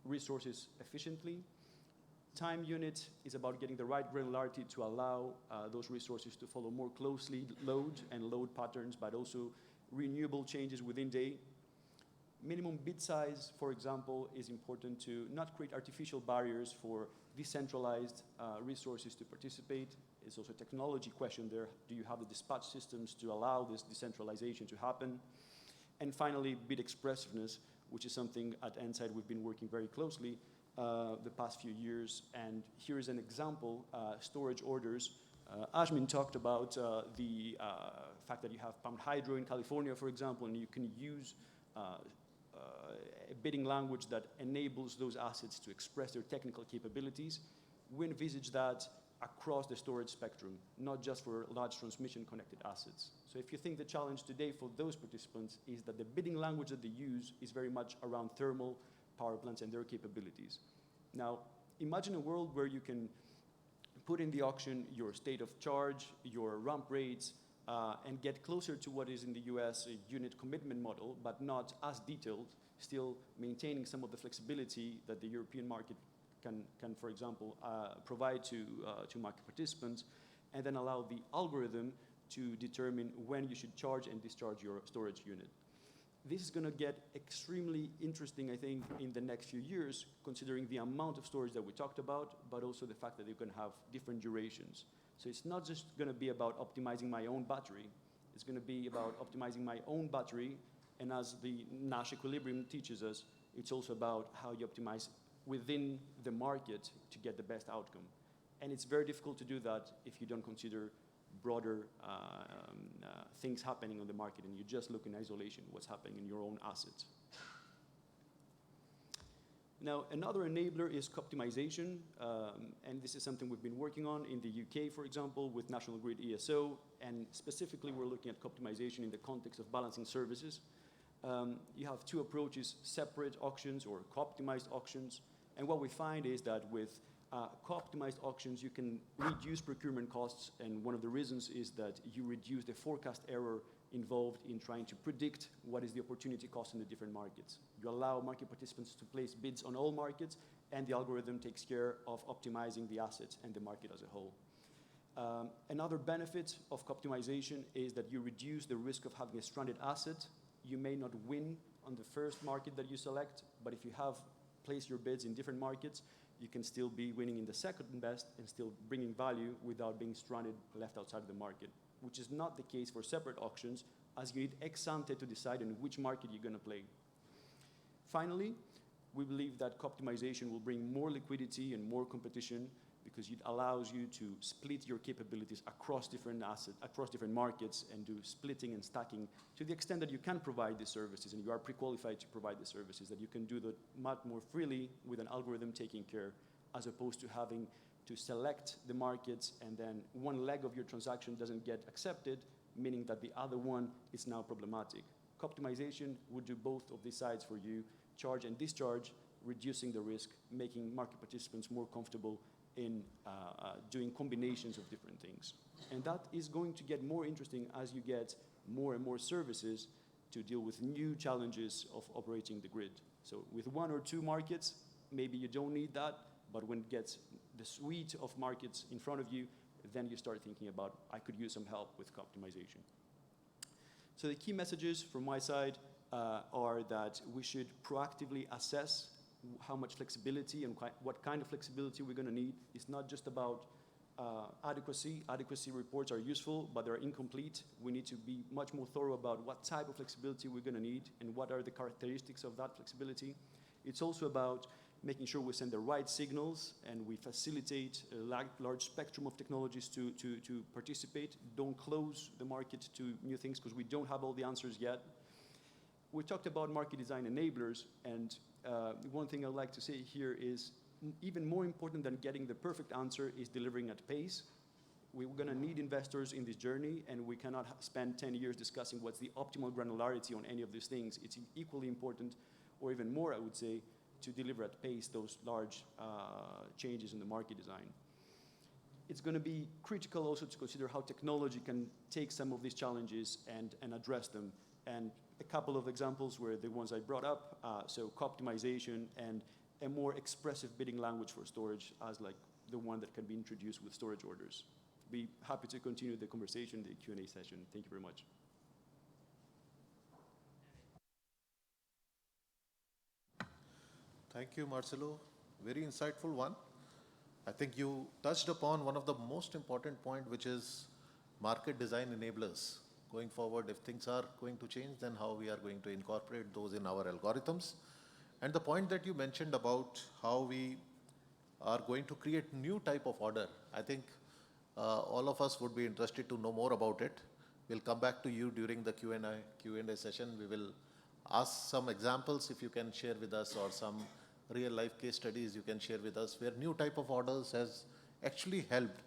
resources efficiently. Time unit is about getting the right granularity to allow those resources to follow more closely load and load patterns, but also renewable changes within day. Minimum bid size, for example, is important to not create artificial barriers for decentralized resources to participate. It's also a technology question there. Do you have the dispatch systems to allow this decentralization to happen? And finally, bid expressiveness, which is something at Enside we've been working very closely the past few years. And here is an example, storage orders. Ashmin talked about the fact that you have pumped hydro in California, for example, and you can use a bidding language that enables those assets to express their technical capabilities. We envisage that across the storage spectrum, not just for large transmission connected assets. So if you think the challenge today for those participants is that the bidding language that they use is very much around thermal power plants and their capabilities. Now, imagine a world where you can put in the auction your state of charge, your ramp rates, and get closer to what is in the US a unit commitment model, but not as detailed, still maintaining some of the flexibility that the European market can for example, provide to market participants, and then allow the algorithm to determine when you should charge and discharge your storage unit. This is going to get extremely interesting, I think, in the next few years, considering the amount of storage that we talked about, but also the fact that they're going to have different durations. So it's not just going to be about optimizing my own battery. It's going to be about optimizing my own battery, and as the Nash equilibrium teaches us, it's also about how you optimize within the market to get the best outcome. And it's very difficult to do that if you don't consider broader things happening on the market and you just look in isolation what's happening in your own assets. Now, another enabler is optimization, and this is something we've been working on in the UK, for example, with National Grid ESO, and specifically we're looking at optimization in the context of balancing services. You have two approaches, separate auctions or co-optimized auctions, and what we find is that with co-optimized auctions, you can reduce procurement costs, and one of the reasons is that you reduce the forecast error involved in trying to predict what is the opportunity cost in the different markets. You allow market participants to place bids on all markets, and the algorithm takes care of optimizing the assets and the market as a whole. Another benefit of optimization is that you reduce the risk of having a stranded asset. You may not win on the first market that you select, but if you have placed your bids in different markets, you can still be winning in the second best and still bringing value without being stranded, left outside of the market, which is not the case for separate auctions, as you need ex ante to decide in which market you're going to play. Finally, we believe that co-optimization will bring more liquidity and more competition because it allows you to split your capabilities across different assets, across different markets, and do splitting and stacking to the extent that you can provide the services and you are pre-qualified to provide the services, that you can do that much more freely with an algorithm taking care, as opposed to having to select the markets and then one leg of your transaction doesn't get accepted, meaning that the other one is now problematic. Co-optimization would do both of these sides for you, charge and discharge, reducing the risk, making market participants more comfortable in doing combinations of different things. And that is going to get more interesting as you get more and more services to deal with new challenges of operating the grid. So with one or two markets, maybe you don't need that, but when it gets the suite of markets in front of you, then you start thinking about, I could use some help with optimization. So the key messages from my side are that we should proactively assess how much flexibility and what kind of flexibility we're going to need. It's not just about adequacy. Adequacy reports are useful, but they're incomplete. We need to be much more thorough about what type of flexibility we're going to need and what are the characteristics of that flexibility. It's also about making sure we send the right signals and we facilitate a large spectrum of technologies to participate. Don't close the market to new things because we don't have all the answers yet. We talked about market design enablers, and one thing I'd like to say here is even more important than getting the perfect answer is delivering at pace. We're going to need investors in this journey, and we cannot spend 10 years discussing what's the optimal granularity on any of these things. It's equally important, or even more, I would say, to deliver at pace those large changes in the market design. It's going to be critical also to consider how technology can take some of these challenges and address them. And a couple of examples were the ones I brought up, so co-optimization and a more expressive bidding language for storage as like the one that can be introduced with storage orders. Be happy to continue the conversation, the Q&A session. Thank you very much. Thank you, Marcelo. Very insightful one. I think you touched upon one of the most important point, which is market design enablers. Going forward, if things are going to change, then how we are going to incorporate those in our algorithms. And the point that you mentioned about how we are going to create new type of order, I think all of us would be interested to know more about it. We'll come back to you during the Q&A session. We will ask some examples if you can share with us, or some real life case studies you can share with us where new type of orders has actually helped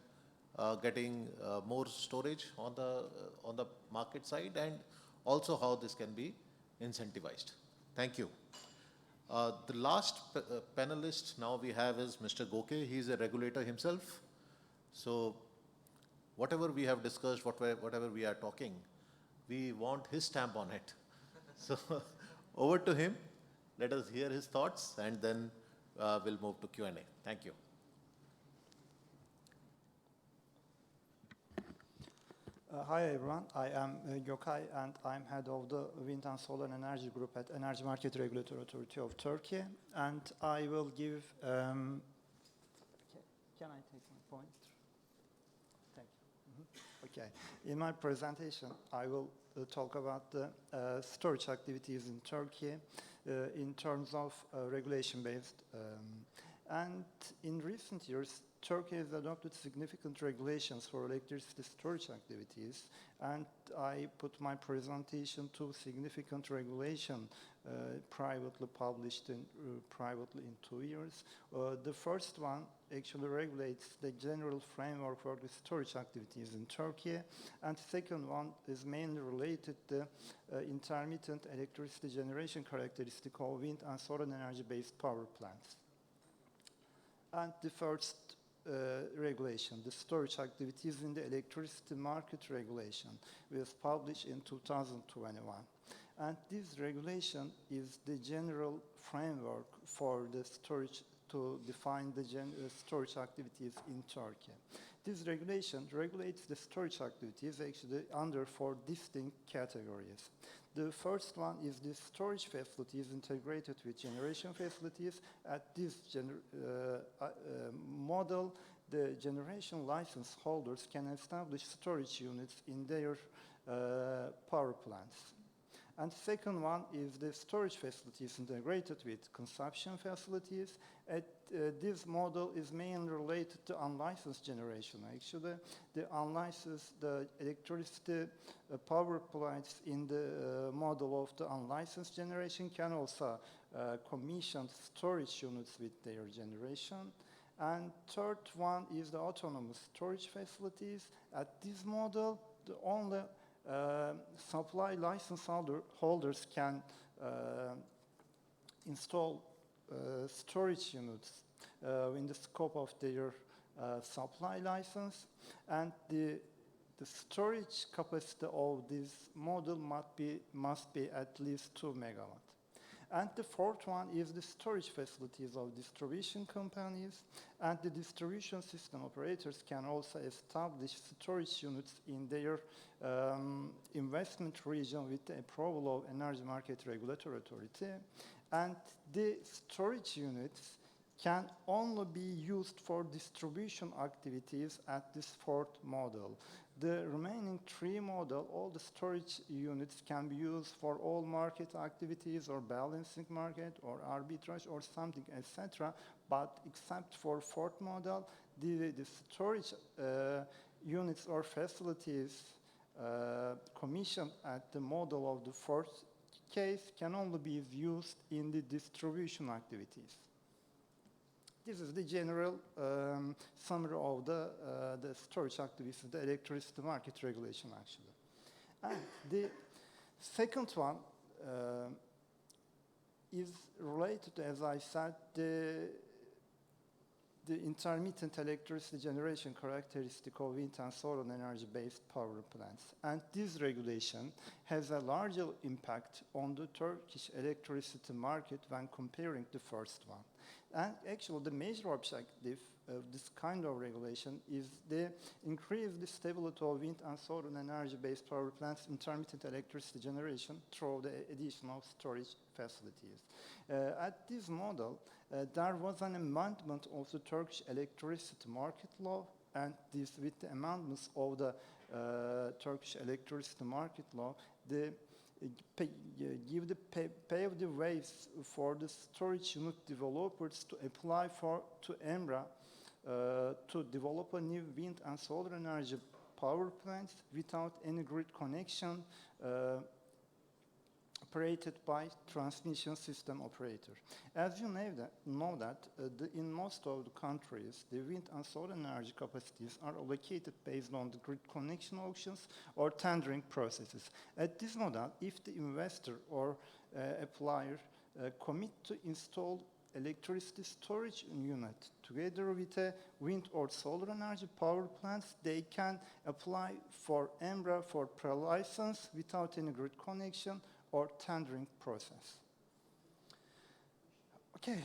getting more storage on the market side, and also how this can be incentivized. Thank you. The last panelist now we have is Mr. Goke. He is a regulator himself. So whatever we have discussed, whatever we are talking, we want his stamp on it. So over to him. Let us hear his thoughts, and then we'll move to Q&A. Thank you. Hi everyone, I am Gökay, and I'm head of the Wind and Solar Energy Group at Energy Market Regulatory Authority of Turkey. And I will give, can I take my point? Thank you. Okay, in my presentation, I will talk about the storage activities in Turkey in terms of regulation-based. And in recent years, Turkey has adopted significant regulations for electricity storage activities, and I put my presentation to significant regulation privately published privately in 2 years. The first one actually regulates the general framework for the storage activities in Turkey, and second one is mainly related to intermittent electricity generation characteristic of wind and solar energy-based power plants. And the first regulation, the storage activities in the electricity market regulation, was published in 2021. And this regulation is the general framework for the storage to define the storage activities in Turkey. This regulation regulates the storage activities actually under 4 distinct categories. The first one is the storage facilities integrated with generation facilities. At this model, the generation license holders can establish storage units in their power plants. And second one is the storage facilities integrated with consumption facilities. This model is mainly related to unlicensed generation. Actually, the electricity power plants in the model of the unlicensed generation can also commission storage units with their generation. And third one is the autonomous storage facilities. At this model, the only supply license holders can install storage units in the scope of their supply license, and the storage capacity of this model must be at least 2 megawatts. And the fourth one is the storage facilities of distribution companies, and the distribution system operators can also establish storage units in their investment region with the approval of Energy Market Regulatory Authority. And the storage units can only be used for distribution activities at this fourth model. The remaining 3 models, all the storage units can be used for all market activities or balancing market or arbitrage or something, etc. But except for fourth model, the storage units or facilities commissioned at the model of the fourth case can only be used in the distribution activities. This is the general summary of the storage activities, the electricity market regulation, actually. And the second one is related, as I said, the intermittent electricity generation characteristic of wind and solar energy-based power plants. And this regulation has a larger impact on the Turkish electricity market when comparing the first one. And actually, the major objective of this kind of regulation is to increase the stability of wind and solar energy-based power plants' intermittent electricity generation through the addition of storage facilities. At this model, there was an amendment of the Turkish electricity market law, and this, with the amendments of the Turkish electricity market law, pave the ways for the storage unit developers to apply to EMRA to develop a new wind and solar energy power plants without any grid connection operated by transmission system operator. As you know that in most of the countries, the wind and solar energy capacities are allocated based on the grid connection auctions or tendering processes. At this model, if the investor or applier commit to install electricity storage unit together with a wind or solar energy power plants, they can apply for EMRA for pre-license without any grid connection or tendering process. Okay,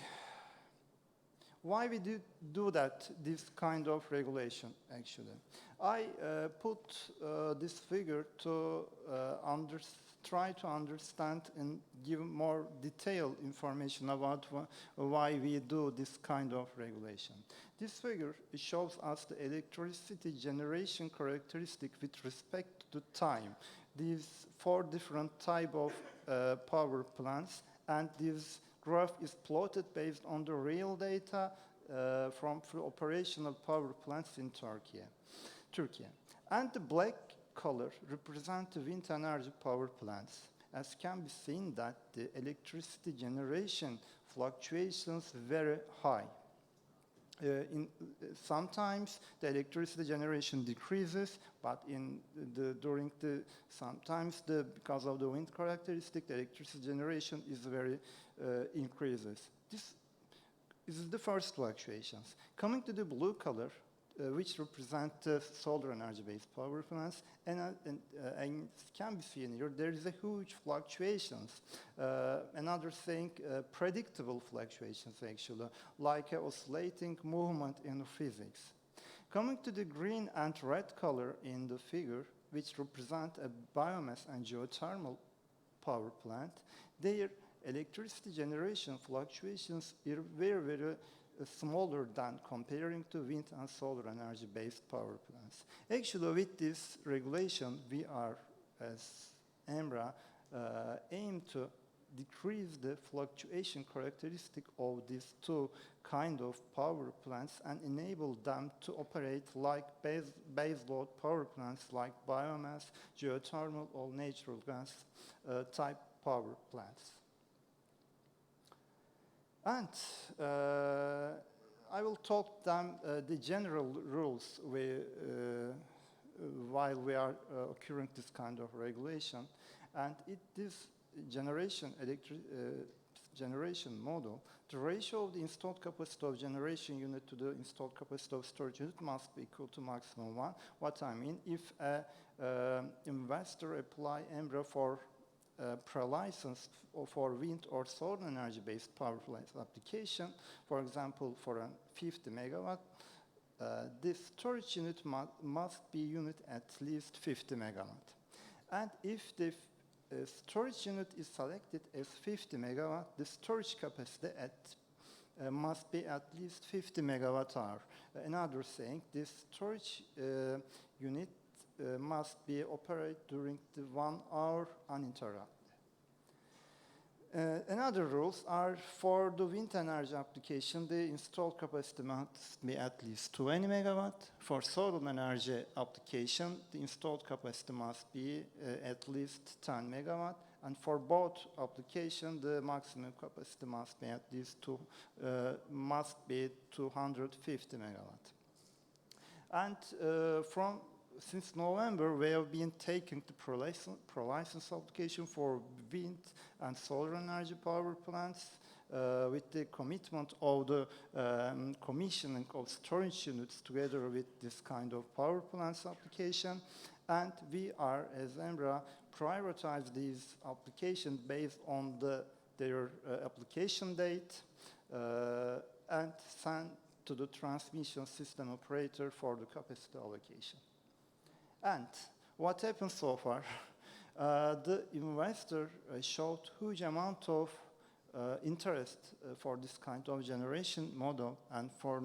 why we do that, this kind of regulation, actually? I put this figure to try to understand and give more detailed information about why we do this kind of regulation. This figure shows us the electricity generation characteristic with respect to time. These 4 different type of power plants, and this graph is plotted based on the real data from operational power plants in Turkey. And the black color represents the wind energy power plants. As can be seen that the electricity generation fluctuations very high. Sometimes the electricity generation decreases, but sometimes because of the wind characteristic, the electricity generation is very increases. This is the first fluctuations. Coming to the blue color, which represent solar energy-based power plants, and can be seen here, there is a huge fluctuations. Another thing, predictable fluctuations actually, like an oscillating movement in physics. Coming to the green and red color in the figure, which represent a biomass and geothermal power plant, their electricity generation fluctuations are very, very smaller than comparing to wind and solar energy-based power plants. Actually, with this regulation, we are, as EMRA, aim to decrease the fluctuation characteristic of these 2 kind of power plants and enable them to operate like base load power plants like biomass, geothermal, or natural gas type power plants. And I will talk them the general rules while we are occurring this kind of regulation. And this generation model, the ratio of the installed capacity of generation unit to the installed capacity of storage unit must be equal to maximum 1. What I mean, if an investor apply EMRA for pre-license for wind or solar energy-based power plant application, for example, for a 50 megawatt, this storage unit must be unit at least 50 megawatt. And if the storage unit is selected as 50 megawatt, the storage capacity must be at least 50 megawatt hour. Another thing, this storage unit must be operated during the 1 hour uninterrupted. Another rules are for the wind energy application, the installed capacity must be at least 20 megawatt. For solar energy application, the installed capacity must be at least 10 megawatt. And for both application, the maximum capacity must be at least 250 megawatt. And since November, we have been taking the pro-license application for wind and solar energy power plants with the commitment of the commissioning of storage units together with this kind of power plants application. And we are, as EMRA, prioritize these applications based on their application date. and sent to the transmission system operator for the capacity allocation. And what happened so far? The investor showed huge amount of interest for this kind of generation model, and for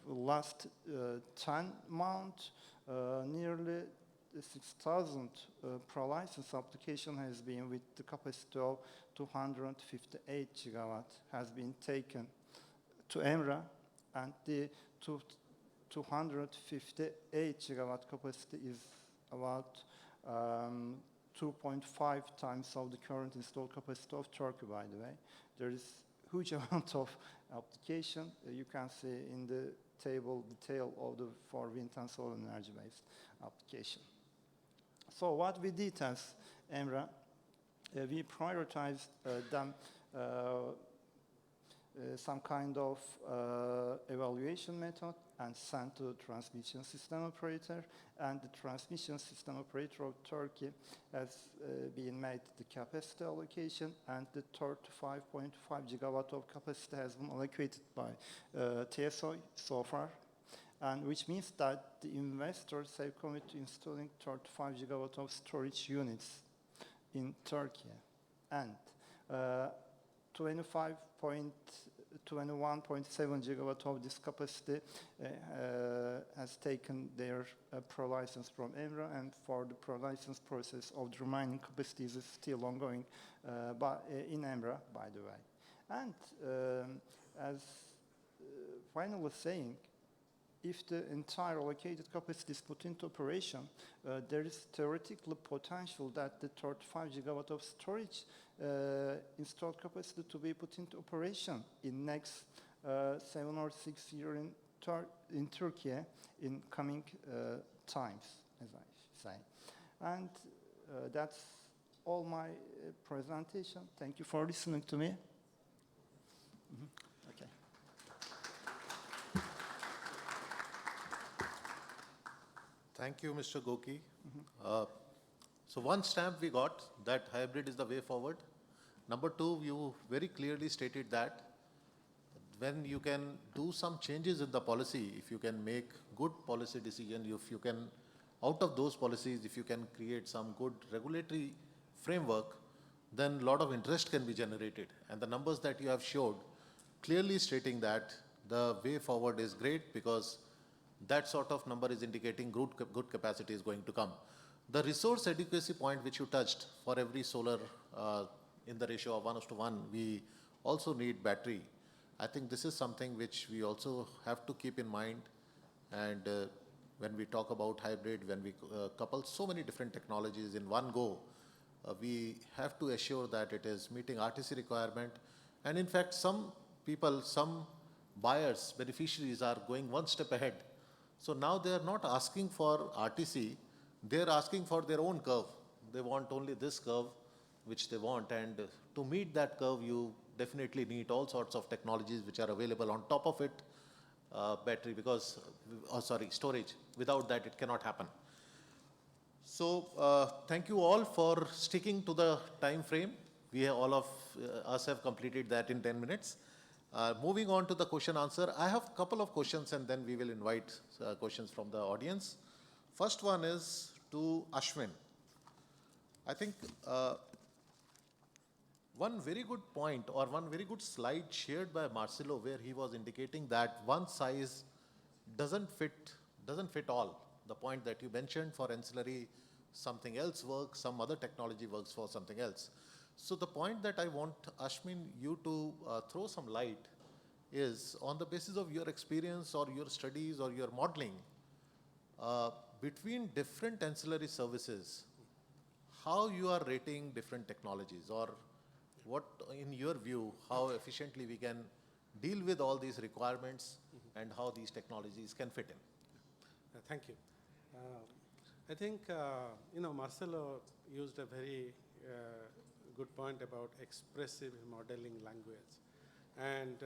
last 10 months, nearly 6,000 pro-license application has been with the capacity of 258 gigawatt has been taken to EMRA, and the 258 gigawatt capacity is about 2.5 times of the current installed capacity of Turkey, by the way. There is huge amount of application. You can see in the table detail of the for wind and solar energy-based application. So what we did as EMRA, we prioritized them some kind of evaluation method and sent to the transmission system operator, and the transmission system operator of Turkey has been made the capacity allocation, and the 35.5 gigawatt of capacity has been allocated by TSO so far, and which means that the investors have committed to installing 35 gigawatt of storage units in Turkey, and 21.7 gigawatt of this capacity has taken their pro-license from EMRA, and for the pro-license process of the remaining capacities is still ongoing in EMRA, by the way. And as final was saying, if the entire allocated capacity is put into operation, there is theoretically potential that the 35 gigawatt of storage installed capacity to be put into operation in next 7 or 6 years in Turkey in coming times, as I say. And that's all my presentation. Thank you for listening to me. Okay. Thank you, Mr. Goki. So one stamp we got, that hybrid is the way forward. Number two, you very clearly stated that when you can do some changes in the policy, if you can make good policy decisions, if you can, out of those policies, if you can create some good regulatory framework, then a lot of interest can be generated. And the numbers that you have showed, clearly stating that the way forward is great, because that sort of number is indicating good capacity is going to come. The resource adequacy point which you touched, for every solar in the ratio of 1:1, we also need battery. I think this is something which we also have to keep in mind. And when we talk about hybrid, when we couple so many different technologies in one go, we have to assure that it is meeting RTC requirement. And in fact, some people, some buyers, beneficiaries are going one step ahead. So now they are not asking for RTC, they are asking for their own curve. They want only this curve which they want, and to meet that curve you definitely need all sorts of technologies which are available on top of it, battery, because, storage. Without that it cannot happen. So thank you all for sticking to the time frame. We all of us have completed that in 10 minutes. Moving on to the question answer, I have a couple of questions and then we will invite questions from the audience. First one is to Ashwin. I think one very good point or one very good slide shared by Marcelo, where he was indicating that one size doesn't fit all. The point that you mentioned, for ancillary, something else works, some other technology works for something else. So the point that I want, Ashwin, you to throw some light is, on the basis of your experience or your studies or your modeling, between different ancillary services, how you are rating different technologies, or what, in your view, how efficiently we can deal with all these requirements and how these technologies can fit in. Thank you. I think, Marcelo used a very good point about expressive modeling language. And,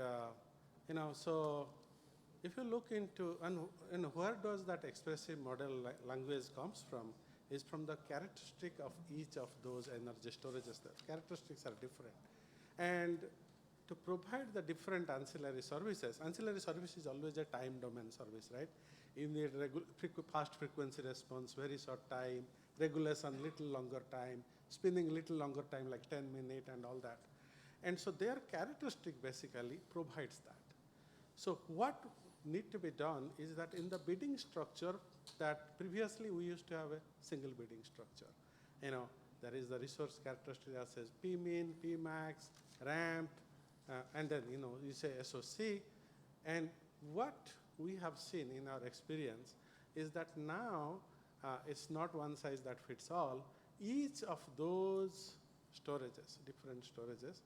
so if you look into, and where does that expressive model language comes from, is from the characteristic of each of those energy storages. The characteristics are different. And to provide the different ancillary services. Ancillary service is always a time domain service, right? You need fast frequency response, very short time, regulation little longer time, spinning little longer time like 10 minutes and all that. And so their characteristic basically provides that. So what need to be done is that in the bidding structure that previously we used to have a single bidding structure. There is the resource characteristic that says Pmin, Pmax, ramp, and then you say SOC. And what we have seen in our experience is that now it's not one size that fits all. Each of those storages, different storages,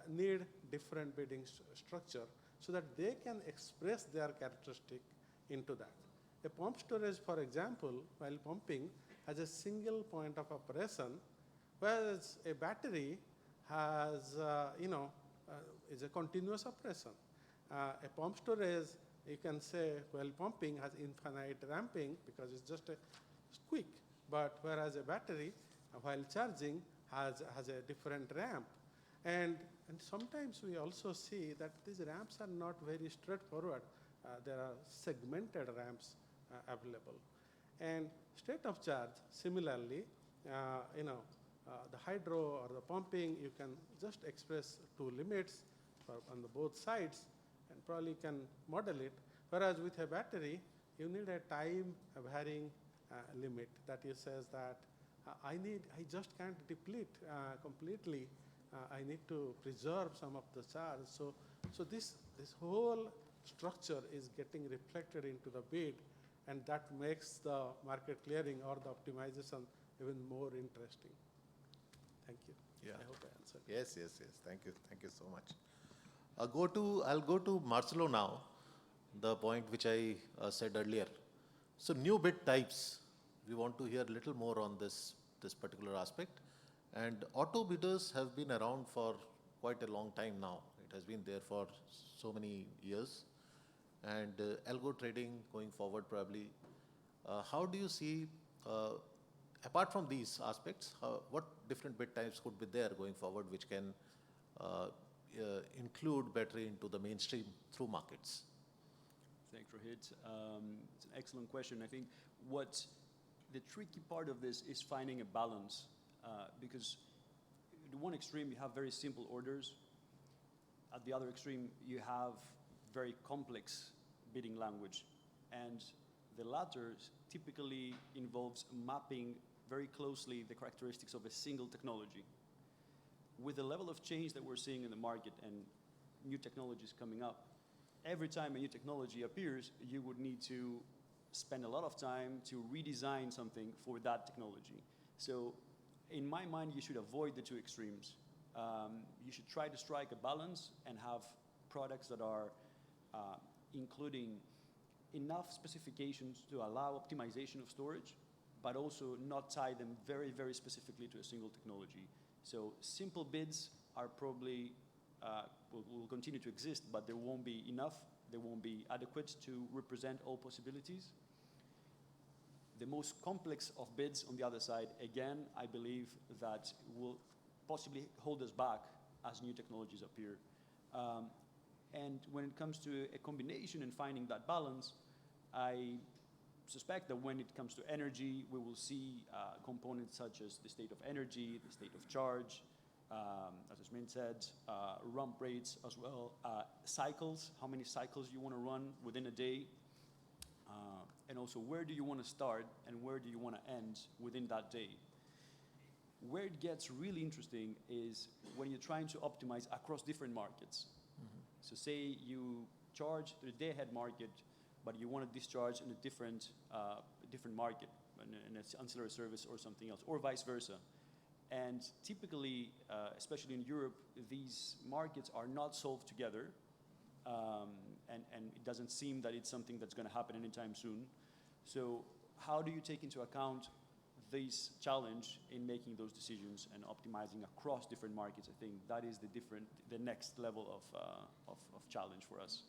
need different bidding structure so that they can express their characteristic into that. A pump storage, for example, while pumping, has a single point of operation, whereas a battery has, is a continuous operation. A pump storage, you can say, while pumping, has infinite ramping because it's just a quick. But whereas a battery, while charging, has a different ramp. And sometimes we also see that these ramps are not very straightforward. There are segmented ramps available. And state of charge, similarly, the hydro or the pumping, you can just express two limits on the both sides and probably can model it. Whereas with a battery, you need a time varying limit that you says that I just can't deplete completely. I need to preserve some of the charge. So this whole structure is getting reflected into the bid, and that makes the market clearing or the optimization even more interesting. Thank you. Yeah. I hope I answered. Yes. Thank you so much. I'll go to Marcelo now, the point which I said earlier. So new bid types, we want to hear a little more on this particular aspect. And auto bidders have been around for quite a long time now. It has been there for so many years. And algo trading going forward probably. How do you see, apart from these aspects, what different bid types could be there going forward which can include battery into the mainstream through markets? Thanks, Rohit. It's an excellent question. I think what the tricky part of this is finding a balance. Because at one extreme, you have very simple orders. At the other extreme, you have very complex bidding language. And the latter typically involves mapping very closely the characteristics of a single technology. With the level of change that we're seeing in the market and new technologies coming up, every time a new technology appears, you would need to spend a lot of time to redesign something for that technology. So in my mind, you should avoid the two extremes. You should try to strike a balance and have products that are including enough specifications to allow optimization of storage, but also not tie them very, very specifically to a single technology. So simple bids are probably, will continue to exist, but there won't be enough, they won't be adequate to represent all possibilities. The most complex of bids on the other side, again, I believe that will possibly hold us back as new technologies appear. And when it comes to a combination and finding that balance, I suspect that when it comes to energy, we will see components such as the state of energy, the state of charge, as Yasmin said, rump rates as well, cycles, how many cycles you want to run within a day, and also where do you want to start and where do you want to end within that day. Where it gets really interesting is when you're trying to optimize across different markets. Mm-hmm. So say you charge the day-ahead market, but you want to discharge in a different market, in an ancillary service or something else, or vice versa. And typically, especially in Europe, these markets are not solved together. And it doesn't seem that it's something that's going to happen anytime soon. So how do you take into account this challenge in making those decisions and optimizing across different markets? I think that is the next level of challenge for us.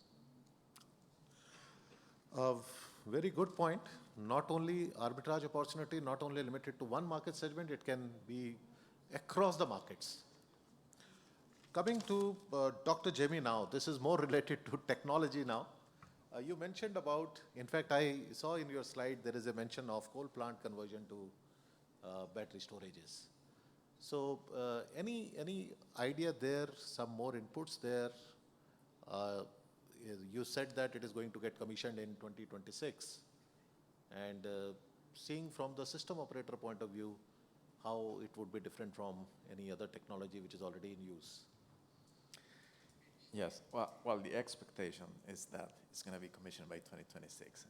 Very good point. Not only arbitrage opportunity, not only limited to one market segment, it can be across the markets. Coming to Dr. Jemmy now, this is more related to technology now. You mentioned about, in fact, I saw in your slide there is a mention of coal plant conversion to battery storages. So any idea there, some more inputs there? You said that it is going to get commissioned in 2026. And seeing from the system operator point of view, how it would be different from any other technology which is already in use? Yes, well, the expectation is that it's going to be commissioned by 2026,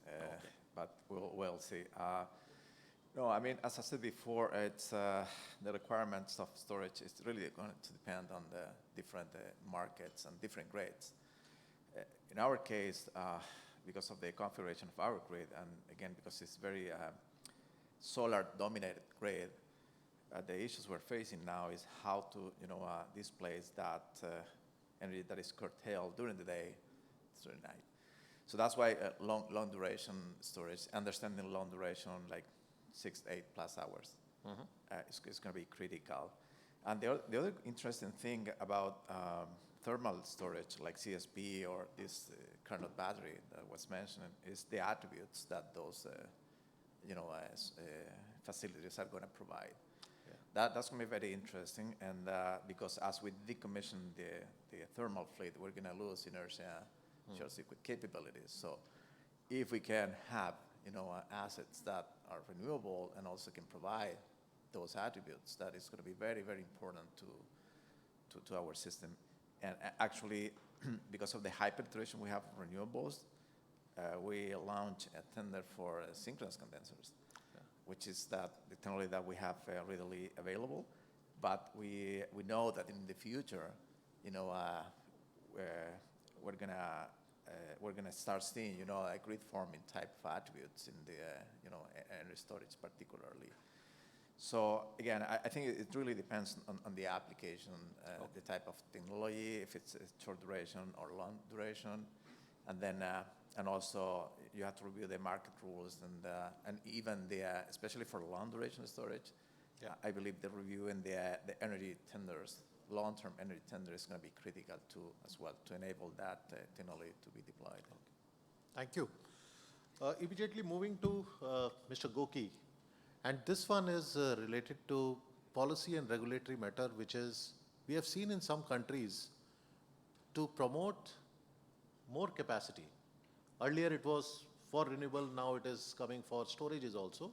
but we'll see. No, I mean, as I said before, it's the requirements of storage is really going to depend on the different markets and different grades. In our case, because of the configuration of our grid, and again, because it's very solar-dominated grid, the issues we're facing now is how to, displace that energy that is curtailed during the day through the night. So that's why long duration storage, understanding long duration, like 6 to 8 plus hours, is going to be critical. And the other interesting thing about thermal storage, like CSP or this kernel battery that was mentioned, is the attributes that those facilities are going to provide. That's going to be very interesting, and because as we decommission the thermal fleet, we're going to lose inertia short circuit capabilities. So if we can have assets that are renewable and also can provide those attributes, that is going to be very, very important to our system. And actually, because of the high penetration we have of renewables, we launched a tender for synchronous condensers, which is the technology that we have readily available. But we know that in the future, we're gonna start seeing a grid forming type of attributes in the energy storage particularly. So again, I think it really depends on the application, the type of technology, if it's a short duration or long duration, and then and also you have to review the market rules and even especially for long duration storage. Yeah, I believe the review and the energy tenders, long-term energy tender, is going to be critical too as well to enable that technology to be deployed. Thank you. Immediately moving to Mr. Goki. And this one is related to policy and regulatory matter, which is, we have seen in some countries to promote more capacity. Earlier it was for renewable, now it is coming for storages also.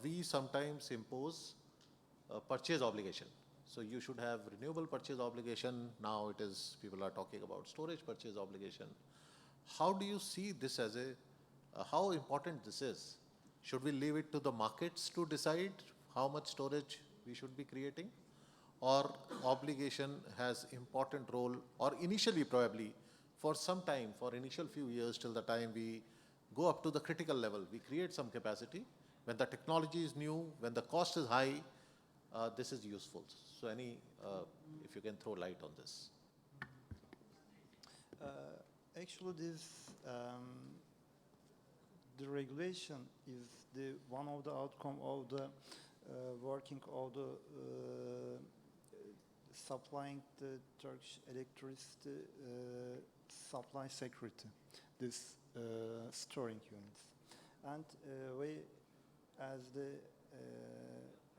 We sometimes impose a purchase obligation. So you should have renewable purchase obligation. Now it is, people are talking about storage purchase obligation. How do you see this as how important this is? Should we leave it to the markets to decide how much storage we should be creating? Or obligation has important role, or initially probably for some time, for initial few years till the time we go up to the critical level, we create some capacity. When the technology is new, when the cost is high, this is useful. So if you can throw light on this. Actually, the regulation is one of the outcome of the working of the supplying the Turkish electricity supply security, this storing units. And we, as the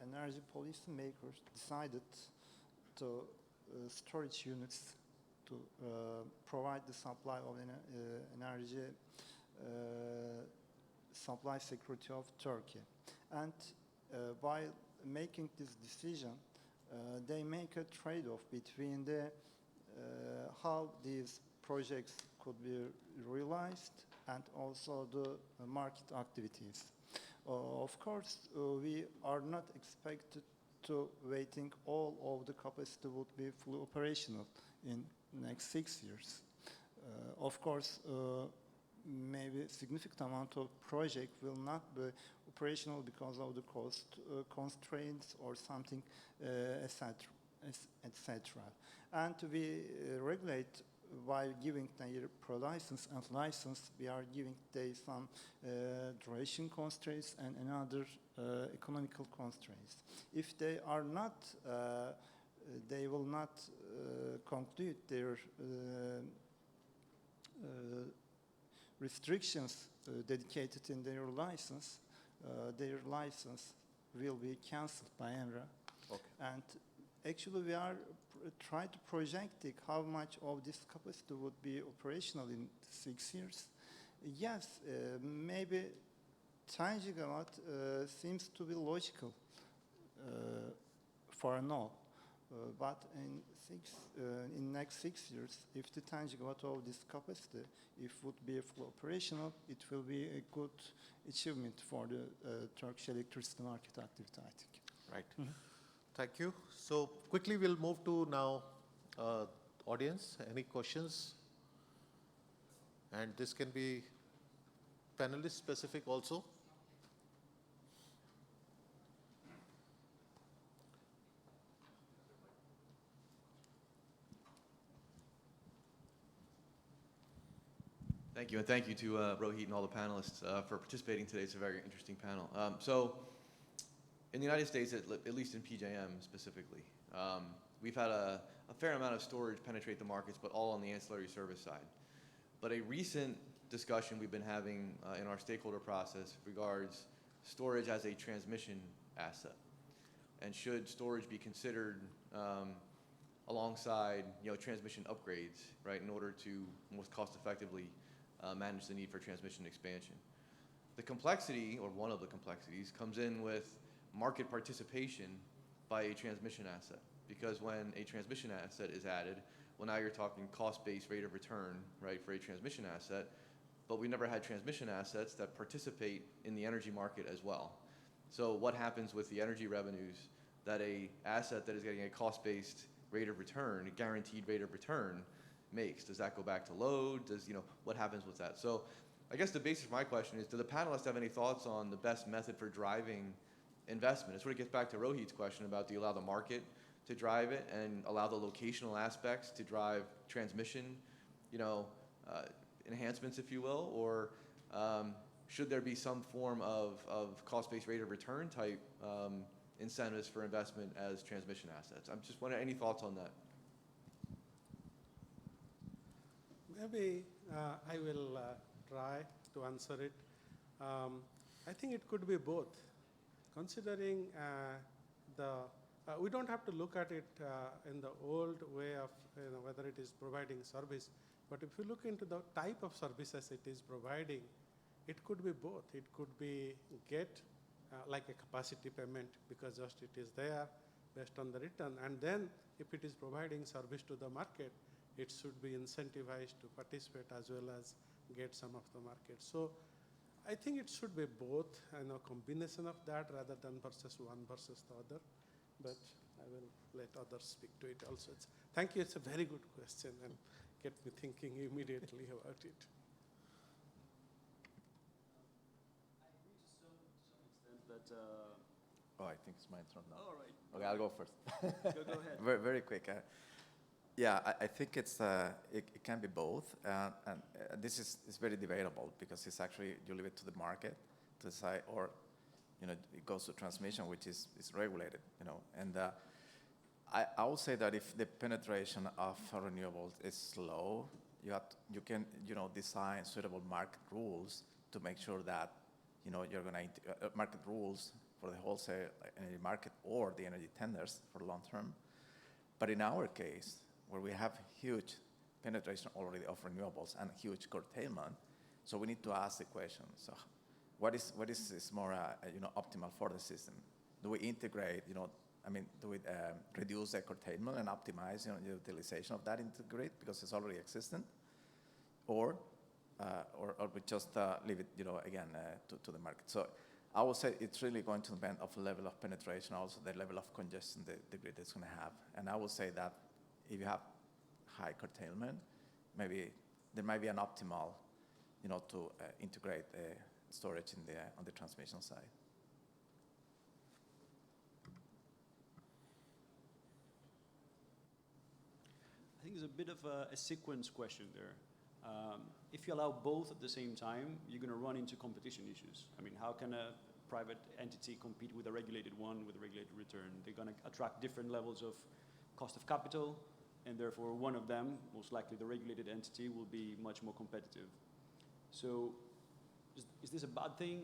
energy policy makers, decided to storage units to provide the supply of energy supply security of Turkey. And while making this decision, they make a trade-off between how these projects could be realized and also the market activities. Of course, we are not expected to waiting all of the capacity would be fully operational in next 6 years. Of course, maybe a significant amount of project will not be operational because of the cost constraints or something, etc. And we regulate while giving their license and license, we are giving them some duration constraints and another economical constraints. If they are not they will not conclude their restrictions dedicated in their license will be cancelled by EMRA. Okay. And actually we are trying to project how much of this capacity would be operational in 6 years. Yes, maybe 10 gigawatt seems to be logical for now. But in next 6 years, if the 10 gigawatt of this capacity, if would be full operational, it will be a good achievement for the Turkish electricity market activity, I think. Right. Thank you. So quickly we'll move to now audience. Any questions? And this can be panelist specific also. Thank you, and thank you to Rohit and all the panelists for participating today. It's a very interesting panel. So, in the United States, at least in PJM specifically, we've had a fair amount of storage penetrate the markets, but all on the ancillary service side. But a recent discussion we've been having in our stakeholder process regards storage as a transmission asset, and should storage be considered alongside transmission upgrades, right, in order to most cost effectively manage the need for transmission expansion. The complexity, or one of the complexities, comes in with market participation by a transmission asset. Because when a transmission asset is added, well, now you're talking cost-based rate of return, right, for a transmission asset, but we never had transmission assets that participate in the energy market as well. So what happens with the energy revenues that a asset that is getting a cost-based rate of return, a guaranteed rate of return, makes? Does that go back to load? What happens with that? So I guess the basis of my question is, do the panelists have any thoughts on the best method for driving investment? It sort of gets back to Rohit's question about, do you allow the market to drive it and allow the locational aspects to drive transmission, enhancements, if you will, or should there be some form of cost-based rate of return type incentives for investment as transmission assets? I'm just wondering, any thoughts on that? Maybe I will try to answer it. I think it could be both. Considering we don't have to look at it in the old way of whether it is providing service, but if you look into the type of services it is providing, it could be both. It could be like a capacity payment because just it is there based on the return, and then if it is providing service to the market, it should be incentivized to participate as well as get some of the market. So I think it should be both, combination of that rather than versus one versus the other. But I will let others speak to it also. Thank you. It's a very good question and get me thinking immediately about it. I agree to some extent that. Oh, I think it's my turn now. All right. Okay, I'll go first. Go ahead. Very quick. Yeah, I think it can be both, and this is very debatable because it's actually, you leave it to the market to decide, or it goes to transmission, which is regulated, and I would say that if the penetration of renewables is slow, you can design suitable market rules to make sure that you're going to market rules for the wholesale energy market or the energy tenders for long term. But in our case, where we have huge penetration already of renewables and huge curtailment, so we need to ask the question: so, what is more optimal for the system? Do we integrate? Do we reduce the curtailment and optimize the utilization of that into the grid because it's already existent, or we just leave it again to the market? So I would say it's really going to depend on the level of penetration, also the level of congestion the grid is going to have. And I would say that if you have high curtailment, maybe there might be an optimal, to integrate storage on the transmission side. I think there's a bit of a sequence question there. If you allow both at the same time, you're going to run into competition issues. I mean, how can a private entity compete with a regulated one with a regulated return? They're going to attract different levels of cost of capital, and therefore one of them, most likely the regulated entity, will be much more competitive. So is this a bad thing?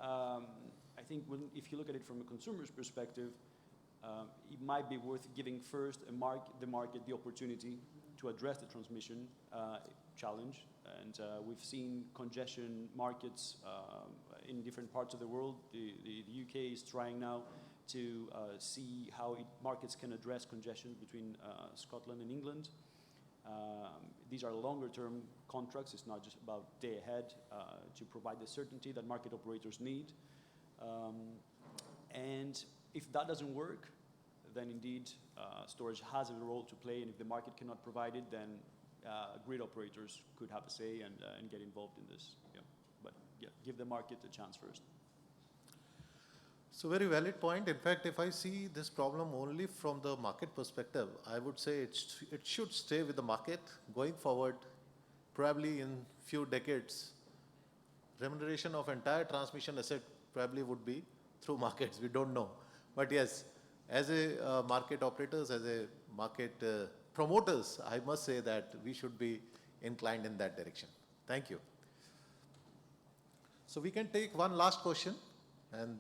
I think if you look at it from a consumer's perspective, it might be worth giving first the market the opportunity to address the transmission challenge. And we've seen congestion markets in different parts of the world. The UK is trying now to see how markets can address congestion between Scotland and England. These are longer-term contracts. It's not just about day ahead to provide the certainty that market operators need. And if that doesn't work, then indeed storage has a role to play, and if the market cannot provide it, then grid operators could have a say and get involved in this. Yeah. But yeah, give the market a chance first. So very valid point. In fact, if I see this problem only from the market perspective, I would say it should stay with the market going forward. Probably in few decades, remuneration of entire transmission asset probably would be through markets. We don't know. But yes, as a market operators, as a market promoters, I must say that we should be inclined in that direction. Thank you. So we can take one last question. And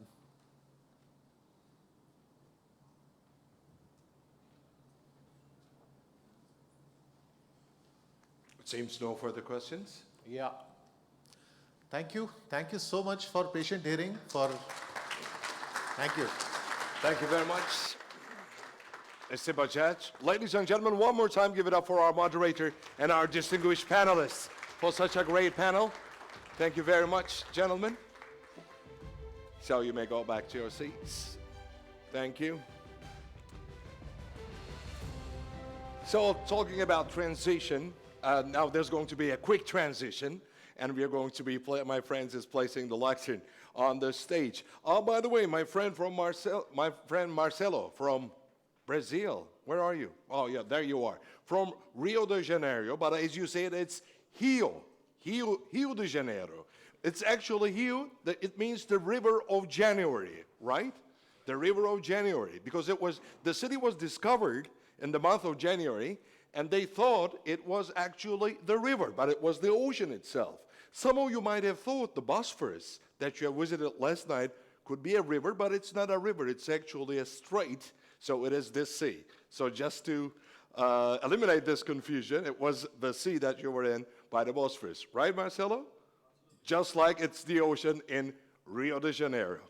it seems no further questions. yeah. Thank you. Thank you so much for patient hearing. Thank you. Thank you very much. Esteban Judge. Ladies and gentlemen, one more time, give it up for our moderator and our distinguished panelists for such a great panel. Thank you very much, gentlemen. So you may go back to your seats. Thank you. So talking about transition, now there's going to be a quick transition, and we are going to be, my friends is placing the lectern on the stage. Oh, by the way, my friend Marcelo from Brazil. Where are you? Oh, yeah, there you are. From Rio de Janeiro, but as you said, it's Rio de Janeiro. It's actually Rio, it means the river of January, right? The river of January, because the city was discovered in the month of January, and they thought it was actually the river, but it was the ocean itself. Some of you might have thought the Bosphorus that you have visited last night could be a river, but it's not a river, it's actually a strait, so it is this sea. So just to eliminate this confusion, it was the sea that you were in by the Bosphorus. Right, Marcelo? Just like it's the ocean in Rio de Janeiro.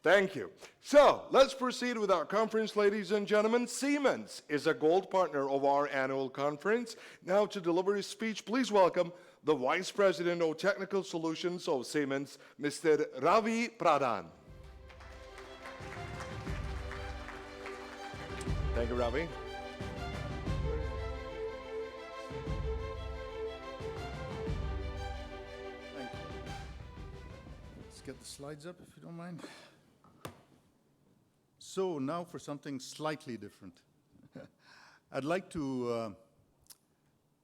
Thank you. So let's proceed with our conference, ladies and gentlemen. Siemens is a gold partner of our annual conference. Now to deliver his speech, please welcome the Vice President of Technical Solutions of Siemens, Mr. Ravi Pradhan. Thank you, Ravi. Thank you. Let's get the slides up, if you don't mind. So now for something slightly different. I'd like to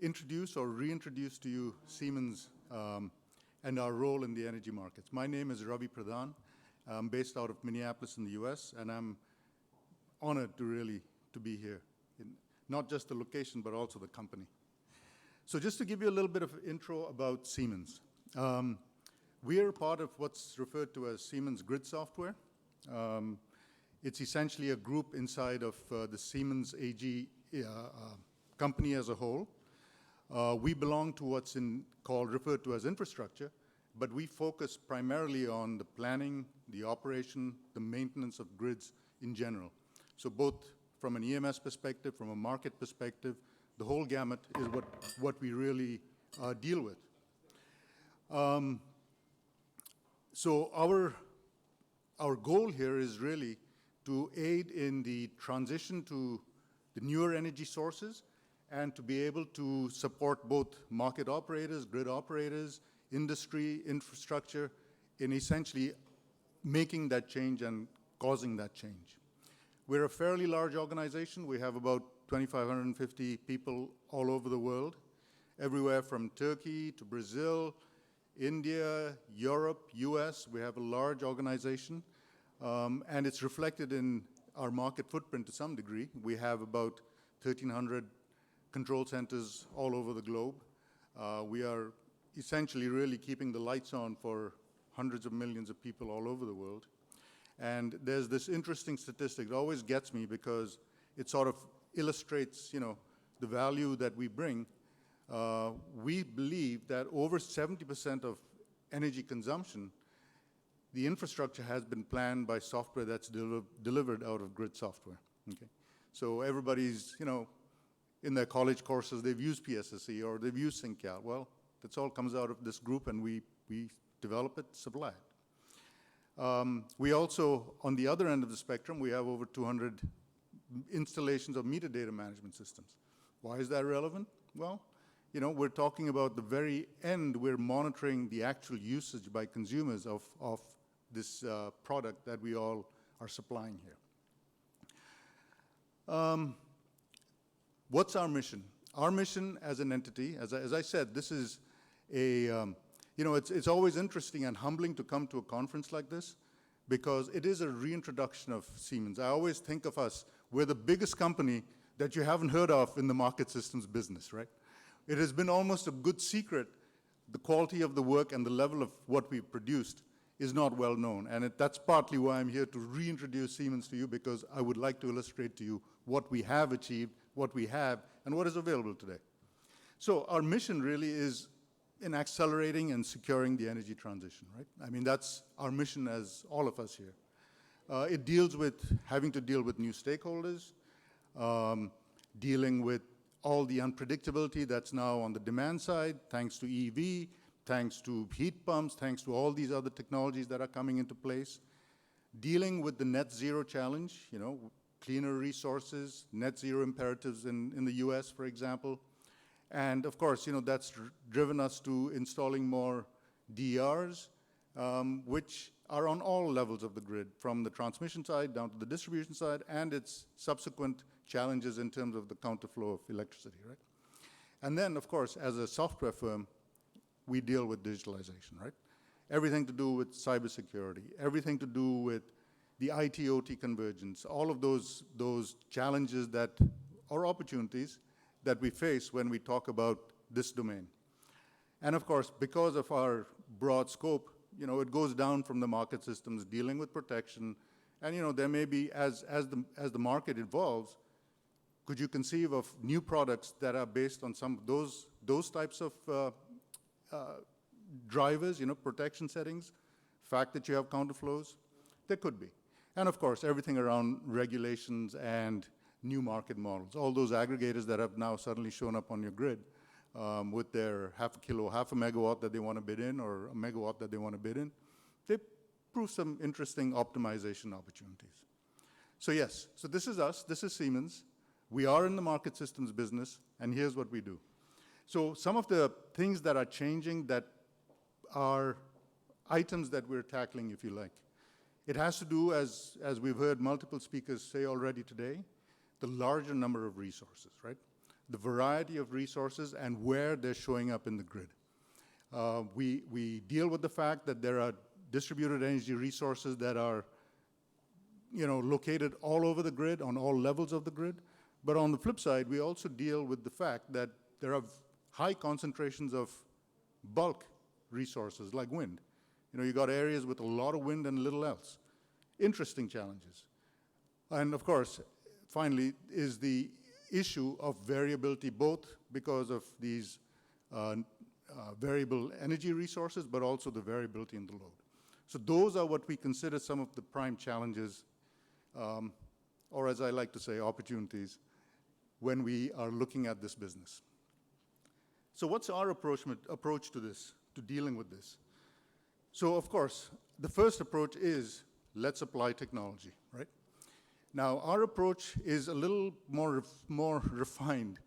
introduce or reintroduce to you Siemens and our role in the energy markets. My name is Ravi Pradhan. I'm based out of Minneapolis in the US, and I'm honored to be here, in not just the location, but also the company. So just to give you a little bit of intro about Siemens. We are part of what's referred to as Siemens Grid Software. It's essentially a group inside of the Siemens AG company as a whole. We belong to what's referred to as infrastructure, but we focus primarily on the planning, the operation, the maintenance of grids in general. So both from an EMS perspective, from a market perspective, the whole gamut is what we really deal with. So our goal here is really to aid in the transition to the newer energy sources and to be able to support both market operators, grid operators, industry, infrastructure, in essentially making that change and causing that change. We're a fairly large organization. We have about 2,550 people all over the world, everywhere from Turkey to Brazil, India, Europe, US. We have a large organization. And it's reflected in our market footprint to some degree. We have about 1,300 control centers all over the globe. We are essentially really keeping the lights on for hundreds of millions of people all over the world. And there's this interesting statistic that always gets me because it sort of illustrates, the value that we bring. We believe that over 70% of energy consumption, the infrastructure has been planned by software that's delivered out of grid software. Okay? So everybody's, in their college courses, they've used PSSE or they've used SyncCal. Well, that's all comes out of this group, and we develop it, supply it. We also, on the other end of the spectrum, we have over 200 installations of meter data management systems. Why is that relevant? Well, we're talking about the very end. We're monitoring the actual usage by consumers of this product that we all are supplying here. What's our mission? Our mission as an entity, as I said, this is it's always interesting and humbling to come to a conference like this because it is a reintroduction of Siemens. I always think of us, we're the biggest company that you haven't heard of in the market systems business, right? It has been almost a good secret. The quality of the work and the level of what we've produced is not well known. And that's partly why I'm here to reintroduce Siemens to you, because I would like to illustrate to you what we have achieved, what we have, and what is available today. So our mission really is in accelerating and securing the energy transition, right? I mean, that's our mission as all of us here. It deals with having to deal with new stakeholders, dealing with all the unpredictability that's now on the demand side, thanks to EV, thanks to heat pumps, thanks to all these other technologies that are coming into place, dealing with the net zero challenge, cleaner resources, net zero imperatives in the US, for example. And of course, that's driven us to installing more DRs, which are on all levels of the grid, from the transmission side down to the distribution side, and its subsequent challenges in terms of the counterflow of electricity, right? And then, of course, as a software firm, we deal with digitalization, right? Everything to do with cybersecurity, everything to do with the IT-OT convergence, all of those challenges or opportunities that we face when we talk about this domain. And of course, because of our broad scope, it goes down from the market systems, dealing with protection, and there may be, as the market evolves, could you conceive of new products that are based on some of those types of drivers, protection settings, fact that you have counterflows? There could be. And of course, everything around regulations and new market models, all those aggregators that have now suddenly shown up on your grid with their half a megawatt that they want to bid in, or a megawatt that they want to bid in, they prove some interesting optimization opportunities. So yes, so this is us, this is Siemens. We are in the market systems business, and here's what we do. So some of the things that are changing that are items that we're tackling, if you like. It has to do, as we've heard multiple speakers say already today, the larger number of resources, right? The variety of resources and where they're showing up in the grid. We deal with the fact that there are distributed energy resources that are located all over the grid, on all levels of the grid. But on the flip side, we also deal with the fact that there are high concentrations of bulk resources like wind. You got areas with a lot of wind and little else. Interesting challenges. And of course, finally, is the issue of variability, both because of these variable energy resources, but also the variability in the load. So those are what we consider some of the prime challenges, or as I like to say, opportunities, when we are looking at this business. So what's our approach to this, to dealing with this? So of course, the first approach is, let's apply technology, right? Now, our approach is a little more refined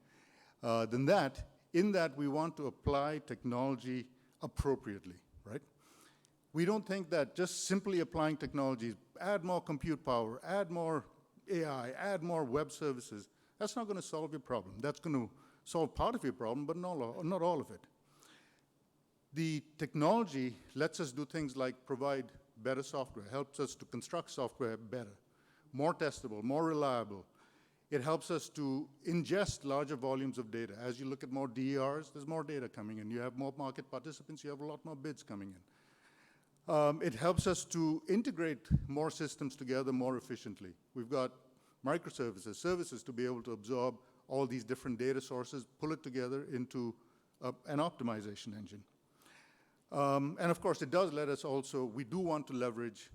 than that, in that we want to apply technology appropriately, right? We don't think that just simply applying technology, add more compute power, add more AI, add more web services, that's not going to solve your problem. That's going to solve part of your problem, but not all of it. The technology lets us do things like provide better software, helps us to construct software better. more testable, more reliable. It helps us to ingest larger volumes of data. As you look at more DERs, there's more data coming in. You have more market participants, you have a lot more bids coming in. It helps us to integrate more systems together more efficiently. We've got microservices, services to be able to absorb all these different data sources, pull it together into an optimization engine. And of course, it does let us also, we do want to leverage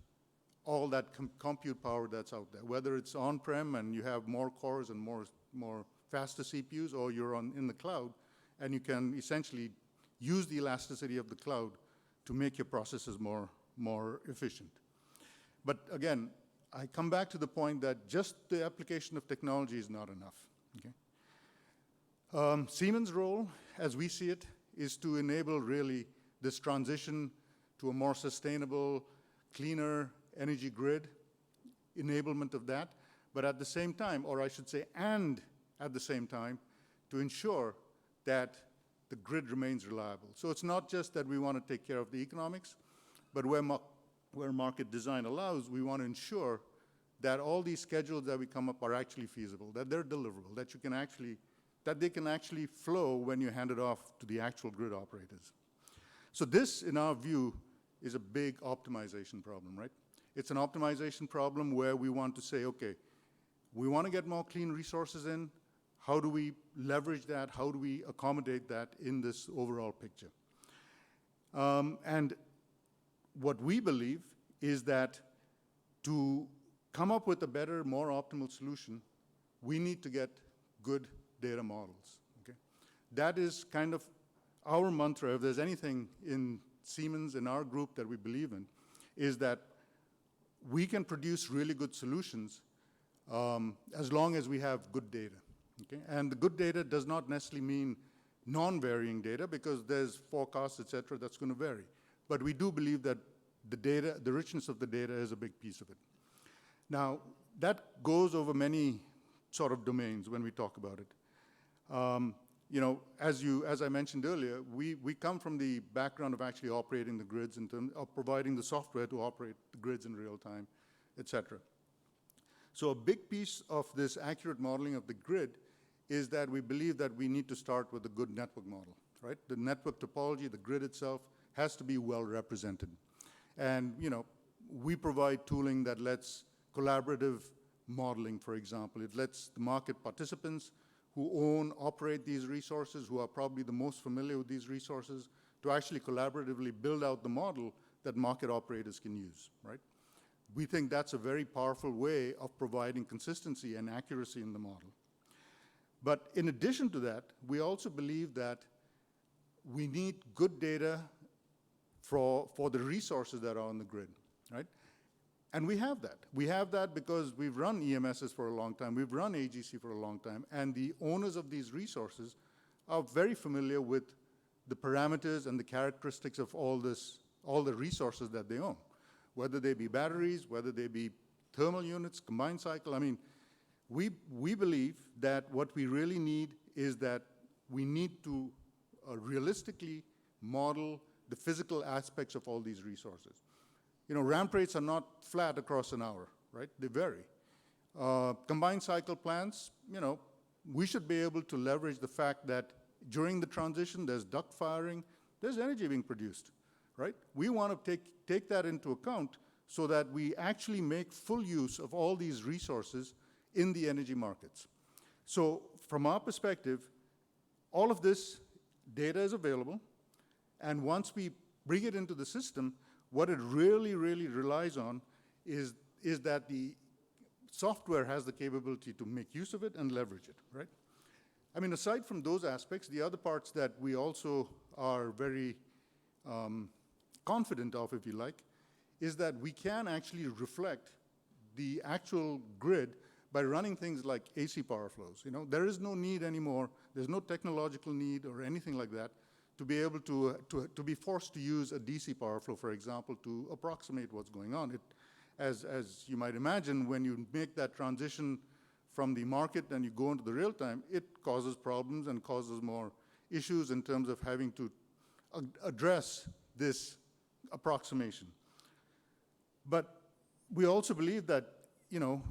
all that compute power that's out there, whether it's on-prem and you have more cores and more faster CPUs, or you're in the cloud, and you can essentially use the elasticity of the cloud to make your processes more efficient. But again, I come back to the point that just the application of technology is not enough. Okay? Siemens' role, as we see it, is to enable really this transition to a more sustainable, cleaner energy grid, enablement of that, but at the same time, or I should say, and at the same time, to ensure that the grid remains reliable. So it's not just that we want to take care of the economics, but where market design allows, we want to ensure that all these schedules that we come up are actually feasible, that they're deliverable, that they can actually flow when you hand it off to the actual grid operators. So this, in our view, is a big optimization problem, right? It's an optimization problem where we want to say, okay, we want to get more clean resources in. How do we leverage that? How do we accommodate that in this overall picture? And what we believe is that to come up with a better, more optimal solution, we need to get good data models. Okay? That is kind of our mantra. If there's anything in Siemens, in our group, that we believe in, is that we can produce really good solutions as long as we have good data. Okay? And the good data does not necessarily mean non-varying data, because there's forecasts, et cetera, that's going to vary. But we do believe that the data, the richness of the data, is a big piece of it. Now, that goes over many sort of domains when we talk about it. You know, as I mentioned earlier, we come from the background of actually operating the grids in terms of providing the software to operate the grids in real time, et cetera. So a big piece of this accurate modeling of the grid is that we believe that we need to start with a good network model, right? The network topology, the grid itself, has to be well represented. And, you know, we provide tooling that lets collaborative modeling, for example. It lets the market participants who own, operate these resources, who are probably the most familiar with these resources, to actually collaboratively build out the model that market operators can use, right? We think that's a very powerful way of providing consistency and accuracy in the model. But in addition to that, we also believe that we need good data for the resources that are on the grid, right? And we have that. We have that because we've run EMSs for a long time. We've run AGC for a long time. And the owners of these resources are very familiar with the parameters and the characteristics of all the resources that they own, whether they be batteries, whether they be thermal units, combined cycle. I mean, we believe that what we really need is that we need to realistically model the physical aspects of all these resources. You know, ramp rates are not flat across an hour, right? They vary. Combined cycle plants, you know, we should be able to leverage the fact that during the transition, there's duct firing, there's energy being produced, right? We want to take that into account so that we actually make full use of all these resources in the energy markets. So from our perspective, all of this data is available, and once we bring it into the system, what it really, really relies on is that the software has the capability to make use of it and leverage it, right? I mean, aside from those aspects, the other parts that we also are very confident of, if you like, is that we can actually reflect the actual grid by running things like AC power flows. You know, there is no need anymore, there's no technological need or anything like that to be able to be forced to use a DC power flow, for example, to approximate what's going on. As you might imagine, when you make that transition from the market and you go into the real time, it causes problems and causes more issues in terms of having to address this approximation. But we also believe that, you know,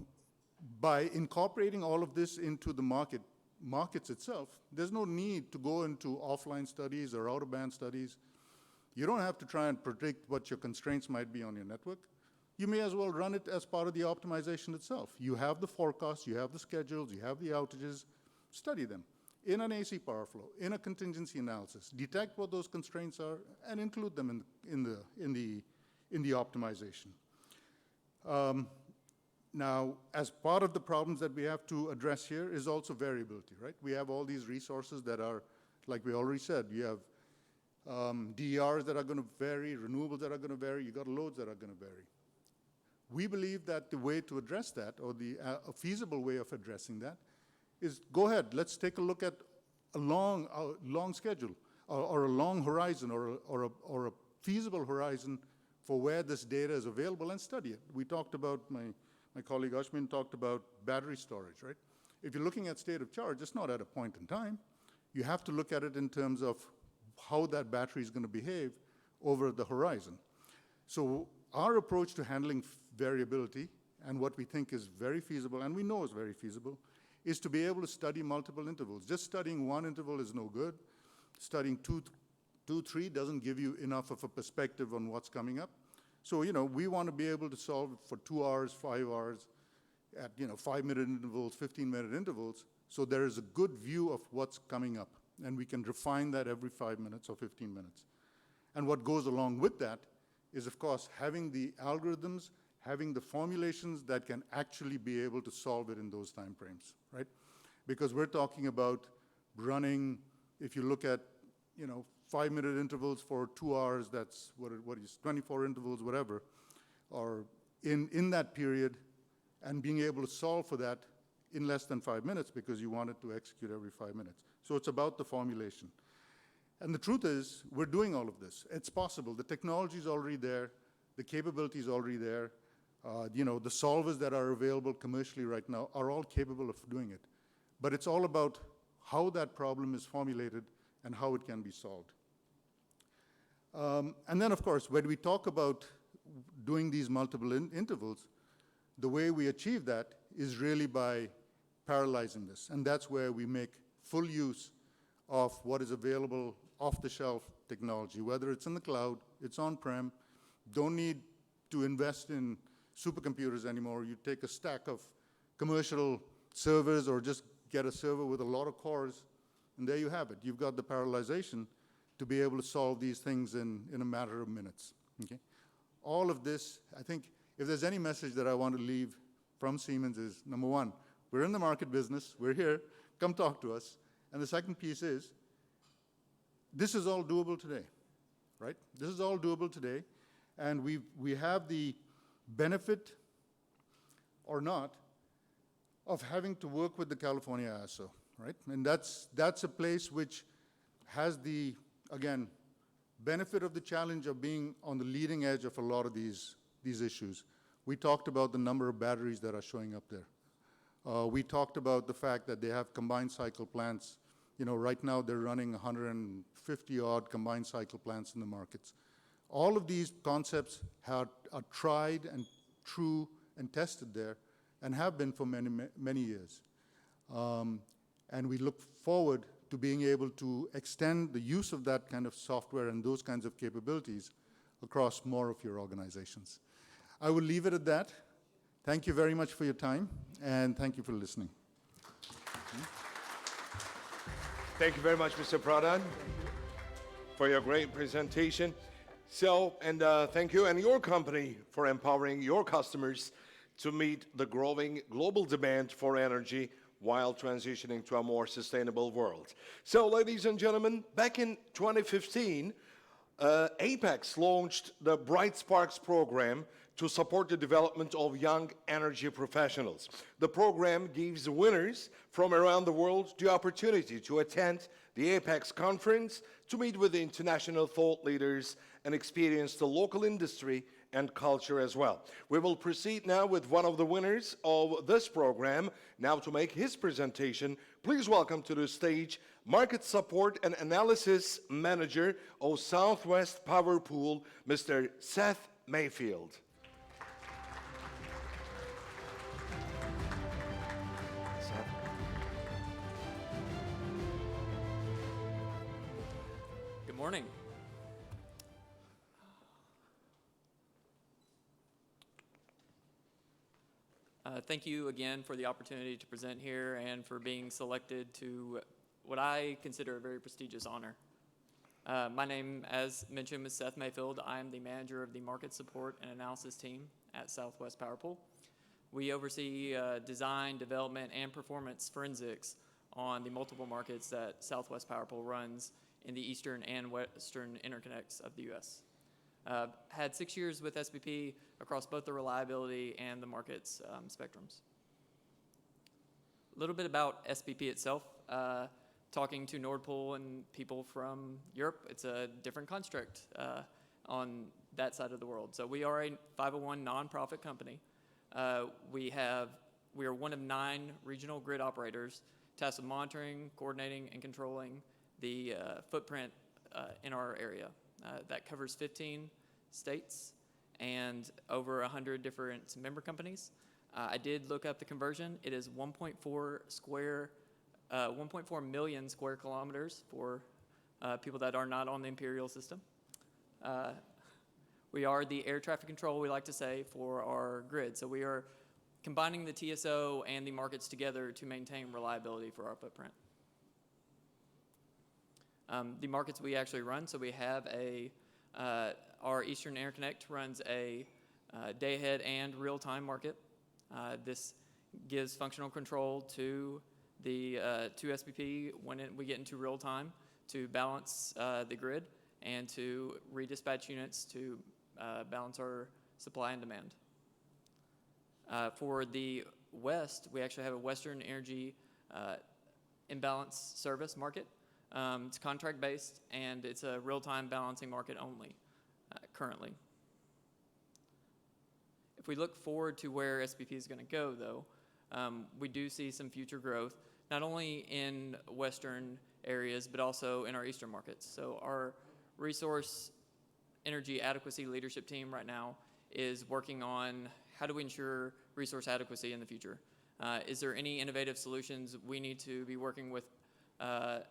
by incorporating all of this into the markets itself, there's no need to go into offline studies or out-of-band studies. You don't have to try and predict what your constraints might be on your network. You may as well run it as part of the optimization itself. You have the forecasts, you have the schedules, you have the outages, study them in an AC power flow, in a contingency analysis, detect what those constraints are, and include them in the optimization. Now, as part of the problems that we have to address here is also variability, right? We have all these resources that are, like we already said, you have DERs that are going to vary, renewables that are going to vary, you got loads that are going to vary. We believe that the way to address that, or a feasible way of addressing that, is go ahead, let's take a look at a long schedule, or a long horizon, or a feasible horizon for where this data is available, and study it. We talked about, my colleague Ashwin talked about battery storage, right? If you're looking at state of charge, it's not at a point in time. You have to look at it in terms of how that battery is going to behave over the horizon. So our approach to handling variability, and what we think is very feasible, and we know is very feasible, is to be able to study multiple intervals. Just studying one interval is no good. Studying two, three doesn't give you enough of a perspective on what's coming up. So, we want to be able to solve it for 2 hours, 5 hours, at, 5-minute intervals, 15-minute intervals, so there is a good view of what's coming up. And we can refine that every 5 minutes or 15 minutes. And what goes along with that is, of course, having the algorithms, having the formulations that can actually be able to solve it in those time frames, right? Because we're talking about running, if you look at, 5-minute intervals for 2 hours, that's what is 24 intervals, whatever, or in that period, and being able to solve for that in less than 5 minutes because you want it to execute every 5 minutes. So it's about the formulation. And the truth is, we're doing all of this. It's possible. The technology is already there. The capability is already there. The solvers that are available commercially right now are all capable of doing it. But it's all about how that problem is formulated and how it can be solved. And then, of course, when we talk about doing these multiple intervals, the way we achieve that is really by parallelizing this. And that's where we make full use of what is available off-the-shelf technology, whether it's in the cloud, it's on-prem, don't need to invest in supercomputers anymore. You take a stack of commercial servers or just get a server with a lot of cores, and there you have it. You've got the parallelization to be able to solve these things in a matter of minutes. Okay? All of this, I think, if there's any message that I want to leave from Siemens is, number one, we're in the market business, we're here, come talk to us. And the second piece is, this is all doable today, right? This is all doable today, and we have the benefit or not of having to work with the California ISO, right? And that's a place which has the, again, benefit of the challenge of being on the leading edge of a lot of these issues. We talked about the number of batteries that are showing up there. We talked about the fact that they have combined cycle plants. Right now they're running 150-odd combined cycle plants in the markets. All of these concepts are tried and true and tested there and have been for many, many years. And we look forward to being able to extend the use of that kind of software and those kinds of capabilities across more of your organizations. I will leave it at that. Thank you very much for your time, and thank you for listening. Thank you very much, Mr. Pradhan, for your great presentation. So, and thank you and your company for empowering your customers to meet the growing global demand for energy while transitioning to a more sustainable world. So, ladies and gentlemen, back in 2015, Apex launched the Bright Sparks program to support the development of young energy professionals. The program gives winners from around the world the opportunity to attend the Apex conference, to meet with the international thought leaders and experience the local industry and culture as well. We will proceed now with one of the winners of this program. Now to make his presentation, please welcome to the stage Market Support and Analysis Manager of Southwest Power Pool, Mr. Seth Mayfield. Morning. Thank you again for the opportunity to present here and for being selected to what I consider a very prestigious honor. My name, as mentioned, is Seth Mayfield. I am the manager of the Market Support and Analysis team at Southwest Power Pool. We oversee design, development, and performance forensics on the multiple markets that Southwest Power Pool runs in the eastern and western interconnects of the U.S. Had 6 years with SPP across both the reliability and the markets spectrums. A little bit about SPP itself. Talking to Nord Pool and people from Europe, it's a different construct on that side of the world. So we are a 501 nonprofit company. We are one of 9 regional grid operators tasked with monitoring, coordinating, and controlling the footprint in our area. That covers 15 states and over 100 different member companies. I did look up the conversion. It is 1.4 million square kilometers for people that are not on the imperial system. We are the air traffic control, we like to say, for our grid. So we are combining the TSO and the markets together to maintain reliability for our footprint. The markets we actually run, so we have our Eastern Interconnect runs a day-ahead and real-time market. This gives functional control to the to SPP when we get into real-time to balance the grid and to redispatch units to balance our supply and demand. For the West, we actually have a Western Energy Imbalance Service market. It's contract-based, and it's a real-time balancing market only currently. If we look forward to where SPP is going to go, though, we do see some future growth, not only in Western areas, but also in our Eastern markets. So our resource energy adequacy leadership team right now is working on how do we ensure resource adequacy in the future. Is there any innovative solutions we need to be working with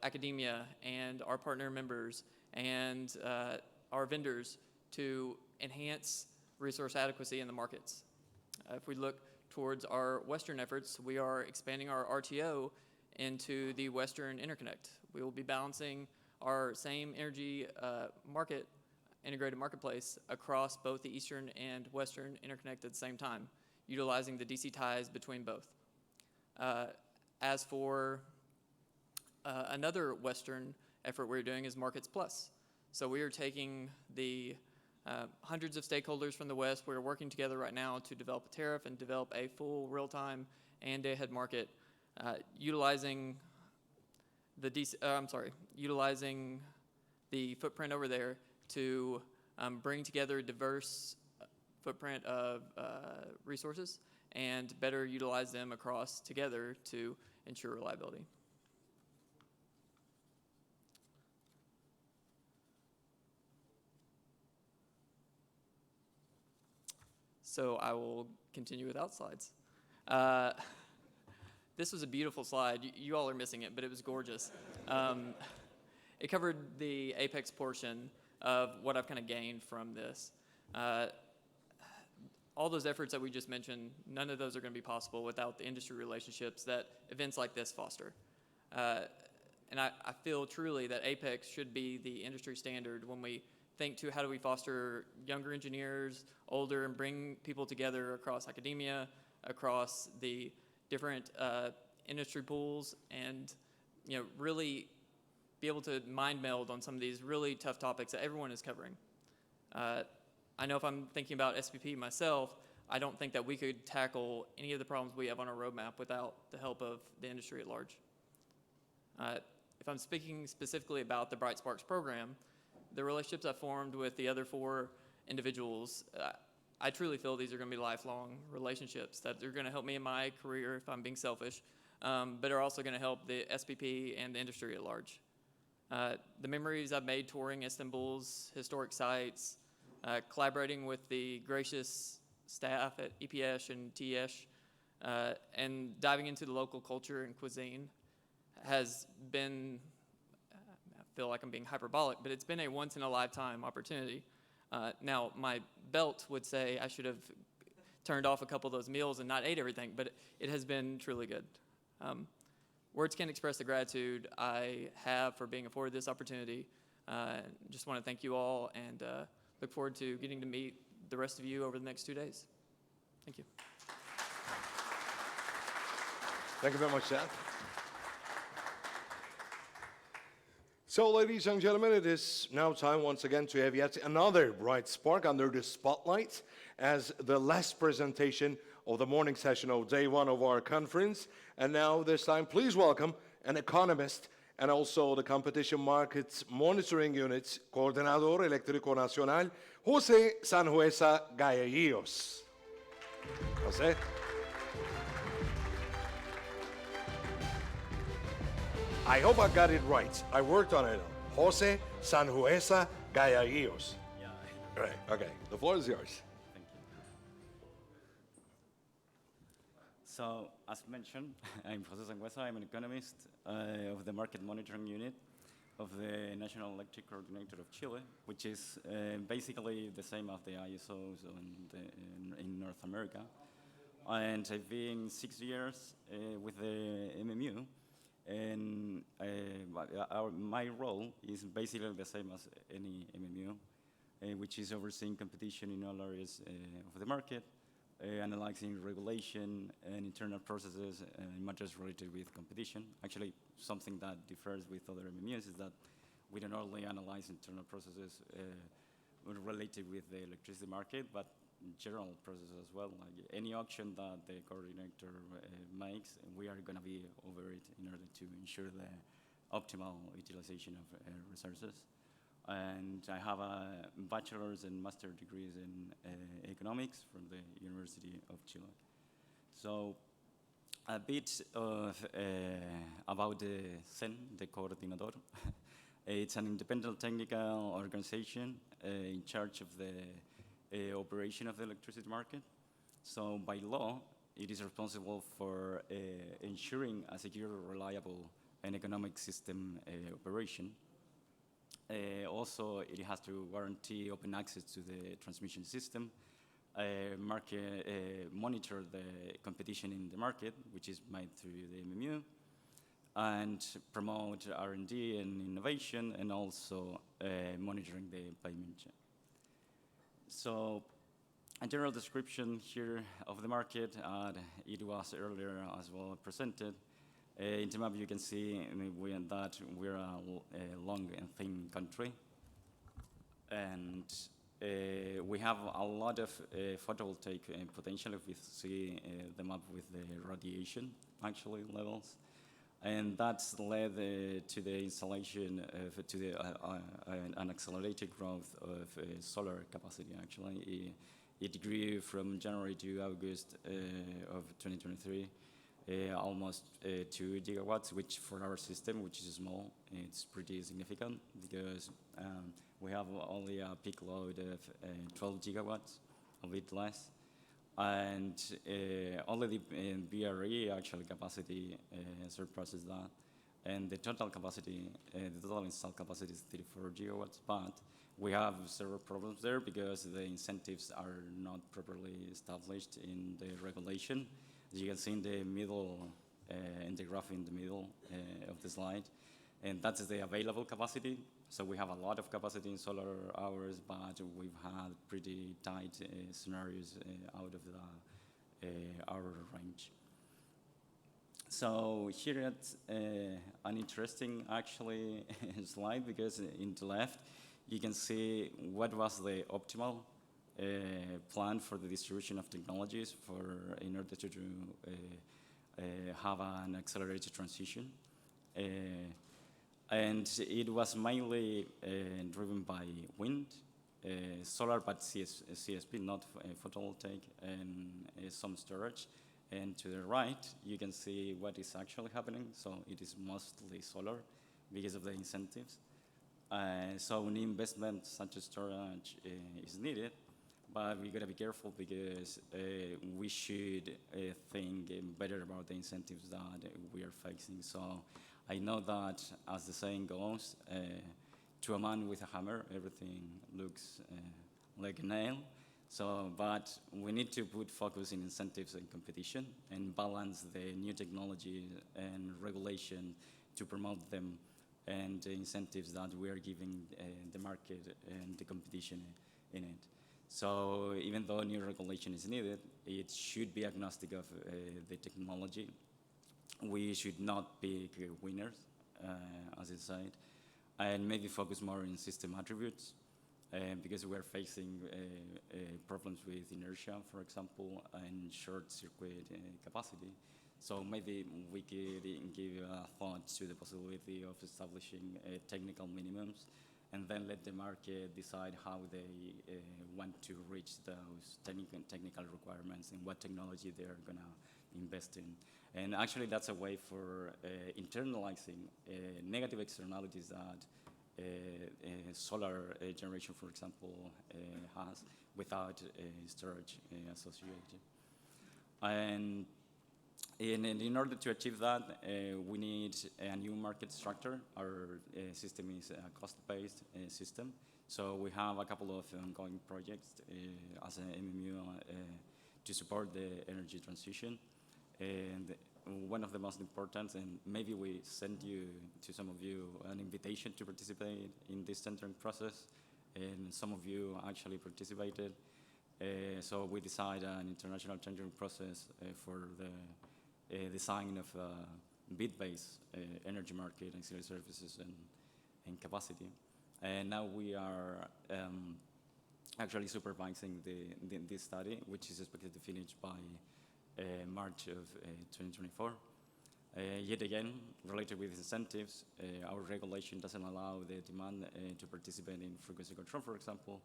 academia and our partner members and our vendors to enhance resource adequacy in the markets? If we look towards our Western efforts, we are expanding our RTO into the Western Interconnect. We will be balancing our same energy integrated marketplace across both the Eastern and Western Interconnect at the same time, utilizing the DC ties between both. As for another Western effort we're doing is Markets Plus. So we are taking the hundreds of stakeholders from the West. We're working together right now to develop a tariff and develop a full real-time and day-ahead market, utilizing the footprint over there to bring together a diverse footprint of resources and better utilize them across together to ensure reliability. So I will continue without slides. This was a beautiful slide. You all are missing it, but it was gorgeous. It covered the apex portion of what I've kind of gained from this. All those efforts that we just mentioned, none of those are going to be possible without the industry relationships that events like this foster. And I feel truly that apex should be the industry standard when we think to how do we foster younger engineers, older, and bring people together across academia, across the different industry pools, and really be able to mind meld on some of these really tough topics that everyone is covering. I know if I'm thinking about SPP myself, I don't think that we could tackle any of the problems we have on our roadmap without the help of the industry at large. If I'm speaking specifically about the Bright Sparks program, the relationships I've formed with the other 4 individuals, I truly feel these are going to be lifelong relationships that are going to help me in my career if I'm being selfish, but are also going to help the SPP and the industry at large. The memories I've made touring Istanbul's historic sites, collaborating with the gracious staff at EPIAS and TES, and diving into the local culture and cuisine has been feel like I'm being hyperbolic, but it's been a once-in-a-lifetime opportunity. Now, my belt would say I should have turned off a couple of those meals and not ate everything, but it has been truly good. Words can't express the gratitude I have for being afforded this opportunity. Just want to thank you all and look forward to getting to meet the rest of you over the next 2 days. Thank you. Thank you very much, Seth. So, ladies and gentlemen, it is now time once again to have yet another bright spark under the spotlight as the last presentation of the morning session of day one of our conference. And now, this time, please welcome an economist and also the Competition Markets Monitoring Unit's Coordinador Eléctrico Nacional, José Sanhuesa Gallegos. José. I hope I got it right. I worked on it. José Sanhuesa Gallegos. Yeah. Right, okay. The floor is yours. Thank you. So, as mentioned, I'm José Sangüesa. I'm an economist of the Market Monitoring Unit of the National Electric Coordinator of Chile, which is basically the same as the ISOs in North America. And I've been 6 years with the MMU. And my role is basically the same as any MMU, which is overseeing competition in all areas of the market, analyzing regulation and internal processes and matters related with competition. Actually, something that differs with other MMUs is that we don't only analyze internal processes related with the electricity market, but general processes as well. Like any auction that the coordinator makes, we are going to be over it in order to ensure the optimal utilization of resources. And I have a bachelor's and master's degrees in economics from the University of Chile. So a bit of about the CEN, the Coordinador. It's an independent technical organization in charge of the operation of the electricity market. So by law, it is responsible for ensuring a secure, reliable, and economic system operation. Also, it has to guarantee open access to the transmission system, monitor the competition in the market, which is made through the MMU, and promote R&D and innovation, and also monitoring the payment chain. So, a general description here of the market, it was earlier as well presented. In the map you can see that we're a long and thin country. And we have a lot of photovoltaic potential if we see the map with the radiation actually levels. And that's led to the installation of, an accelerated growth of solar capacity, actually. It grew from January to August of 2023, almost 2 gigawatts, which for our system, which is small, it's pretty significant because we have only a peak load of 12 gigawatts, a bit less. And only the BRE actual capacity surpasses that. And the total capacity, the total installed capacity is 34 gigawatts, but we have several problems there because the incentives are not properly established in the regulation. As you can see in the middle, in the graph in the middle of the slide, and that's the available capacity. So we have a lot of capacity in solar hours, but we've had pretty tight scenarios out of the hour range. So here it's an interesting actually slide because in the left you can see what was the optimal plan for the distribution of technologies in order to have an accelerated transition. And it was mainly driven by wind, solar, but CSP, not photovoltaic, and some storage. And to the right, you can see what is actually happening. So it is mostly solar because of the incentives. So new investment such as storage is needed, but we gotta be careful because we should think better about the incentives that we are facing. So I know that, as the saying goes, to a man with a hammer, everything looks like a nail. So, but we need to put focus in incentives and competition and balance the new technology and regulation to promote them and the incentives that we are giving the market and the competition in it. So even though new regulation is needed, it should be agnostic of the technology. We should not pick winners, as I said, and maybe focus more on system attributes, because we're facing problems with inertia, for example, and short circuit capacity. So maybe we could give a thought to the possibility of establishing technical minimums and then let the market decide how they want to reach those technical requirements and what technology they're going to invest in. And actually, that's a way for internalizing negative externalities that solar generation, for example, has without storage associated. And in order to achieve that, we need a new market structure. Our system is a cost-based system. So we have a couple of ongoing projects as an MMU to support the energy transition. And one of the most important, and maybe we send you, to some of you, an invitation to participate in this tendering process, and some of you actually participated. So we decided an international tendering process for the design of a bid-based energy market, ancillary services, and capacity. And now we are actually supervising this study, which is expected to finish by March of 2024. Yet again, related with incentives, our regulation doesn't allow the demand to participate in frequency control, for example,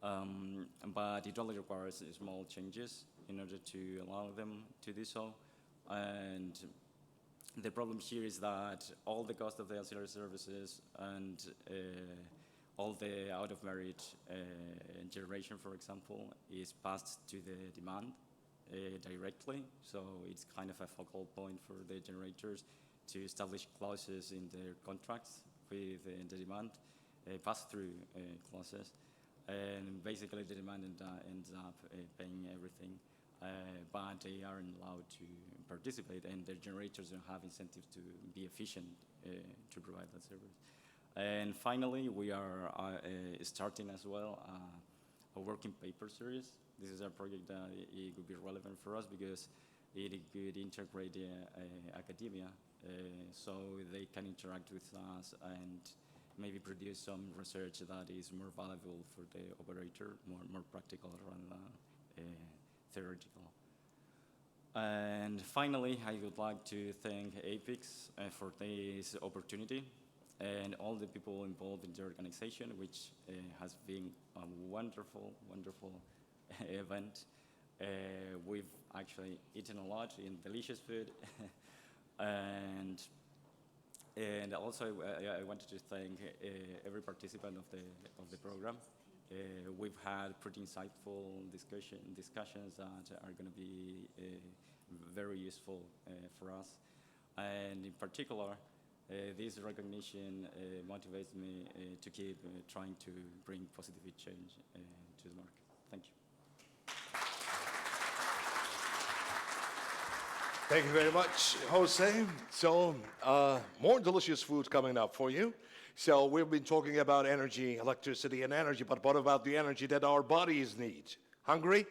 but it only requires small changes in order to allow them to do so. And the problem here is that all the cost of the ancillary services and all the out-of-merit generation, for example, is passed to the demand directly. So it's kind of a focal point for the generators to establish clauses in their contracts with the demand, pass-through clauses. And basically the demand ends up paying everything, but they aren't allowed to participate, and their generators don't have incentives to be efficient to provide that service. And finally, we are starting as well a working paper series. This is a project that it would be relevant for us because it could integrate academia so they can interact with us and maybe produce some research that is more valuable for the operator, more practical rather than theoretical. And finally, I would like to thank APICS for this opportunity and all the people involved in the organization, which has been a wonderful, wonderful event. We've actually eaten a lot in delicious food. And also, I wanted to thank every participant of the program. We've had pretty insightful discussions that are going to be very useful for us. And in particular, this recognition motivates me to keep trying to bring positive change to the market. Thank you. Thank you very much, Jose. So, more delicious food coming up for you. So, we've been talking about energy, electricity, and energy, but what about the energy that our bodies need? Hungry?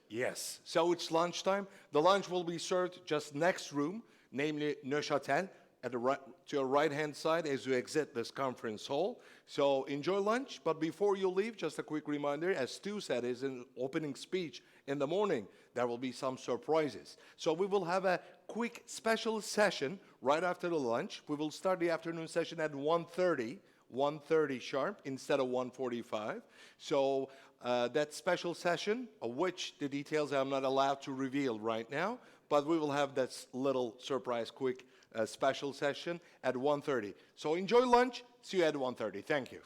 Yes. So, it's lunchtime. The lunch will be served just next room, namely Neuchâtel, at the right, to your right-hand side as you exit this conference hall. So enjoy lunch, but before you leave, just a quick reminder, as Stu said in his opening speech in the morning, there will be some surprises. So we will have a quick special session right after the lunch. We will start the afternoon session at 1:30 sharp instead of 1:45. So that special session, of which the details I'm not allowed to reveal right now, but we will have that little surprise quick special session at 1:30. So enjoy lunch. See you at 1:30. Thank you.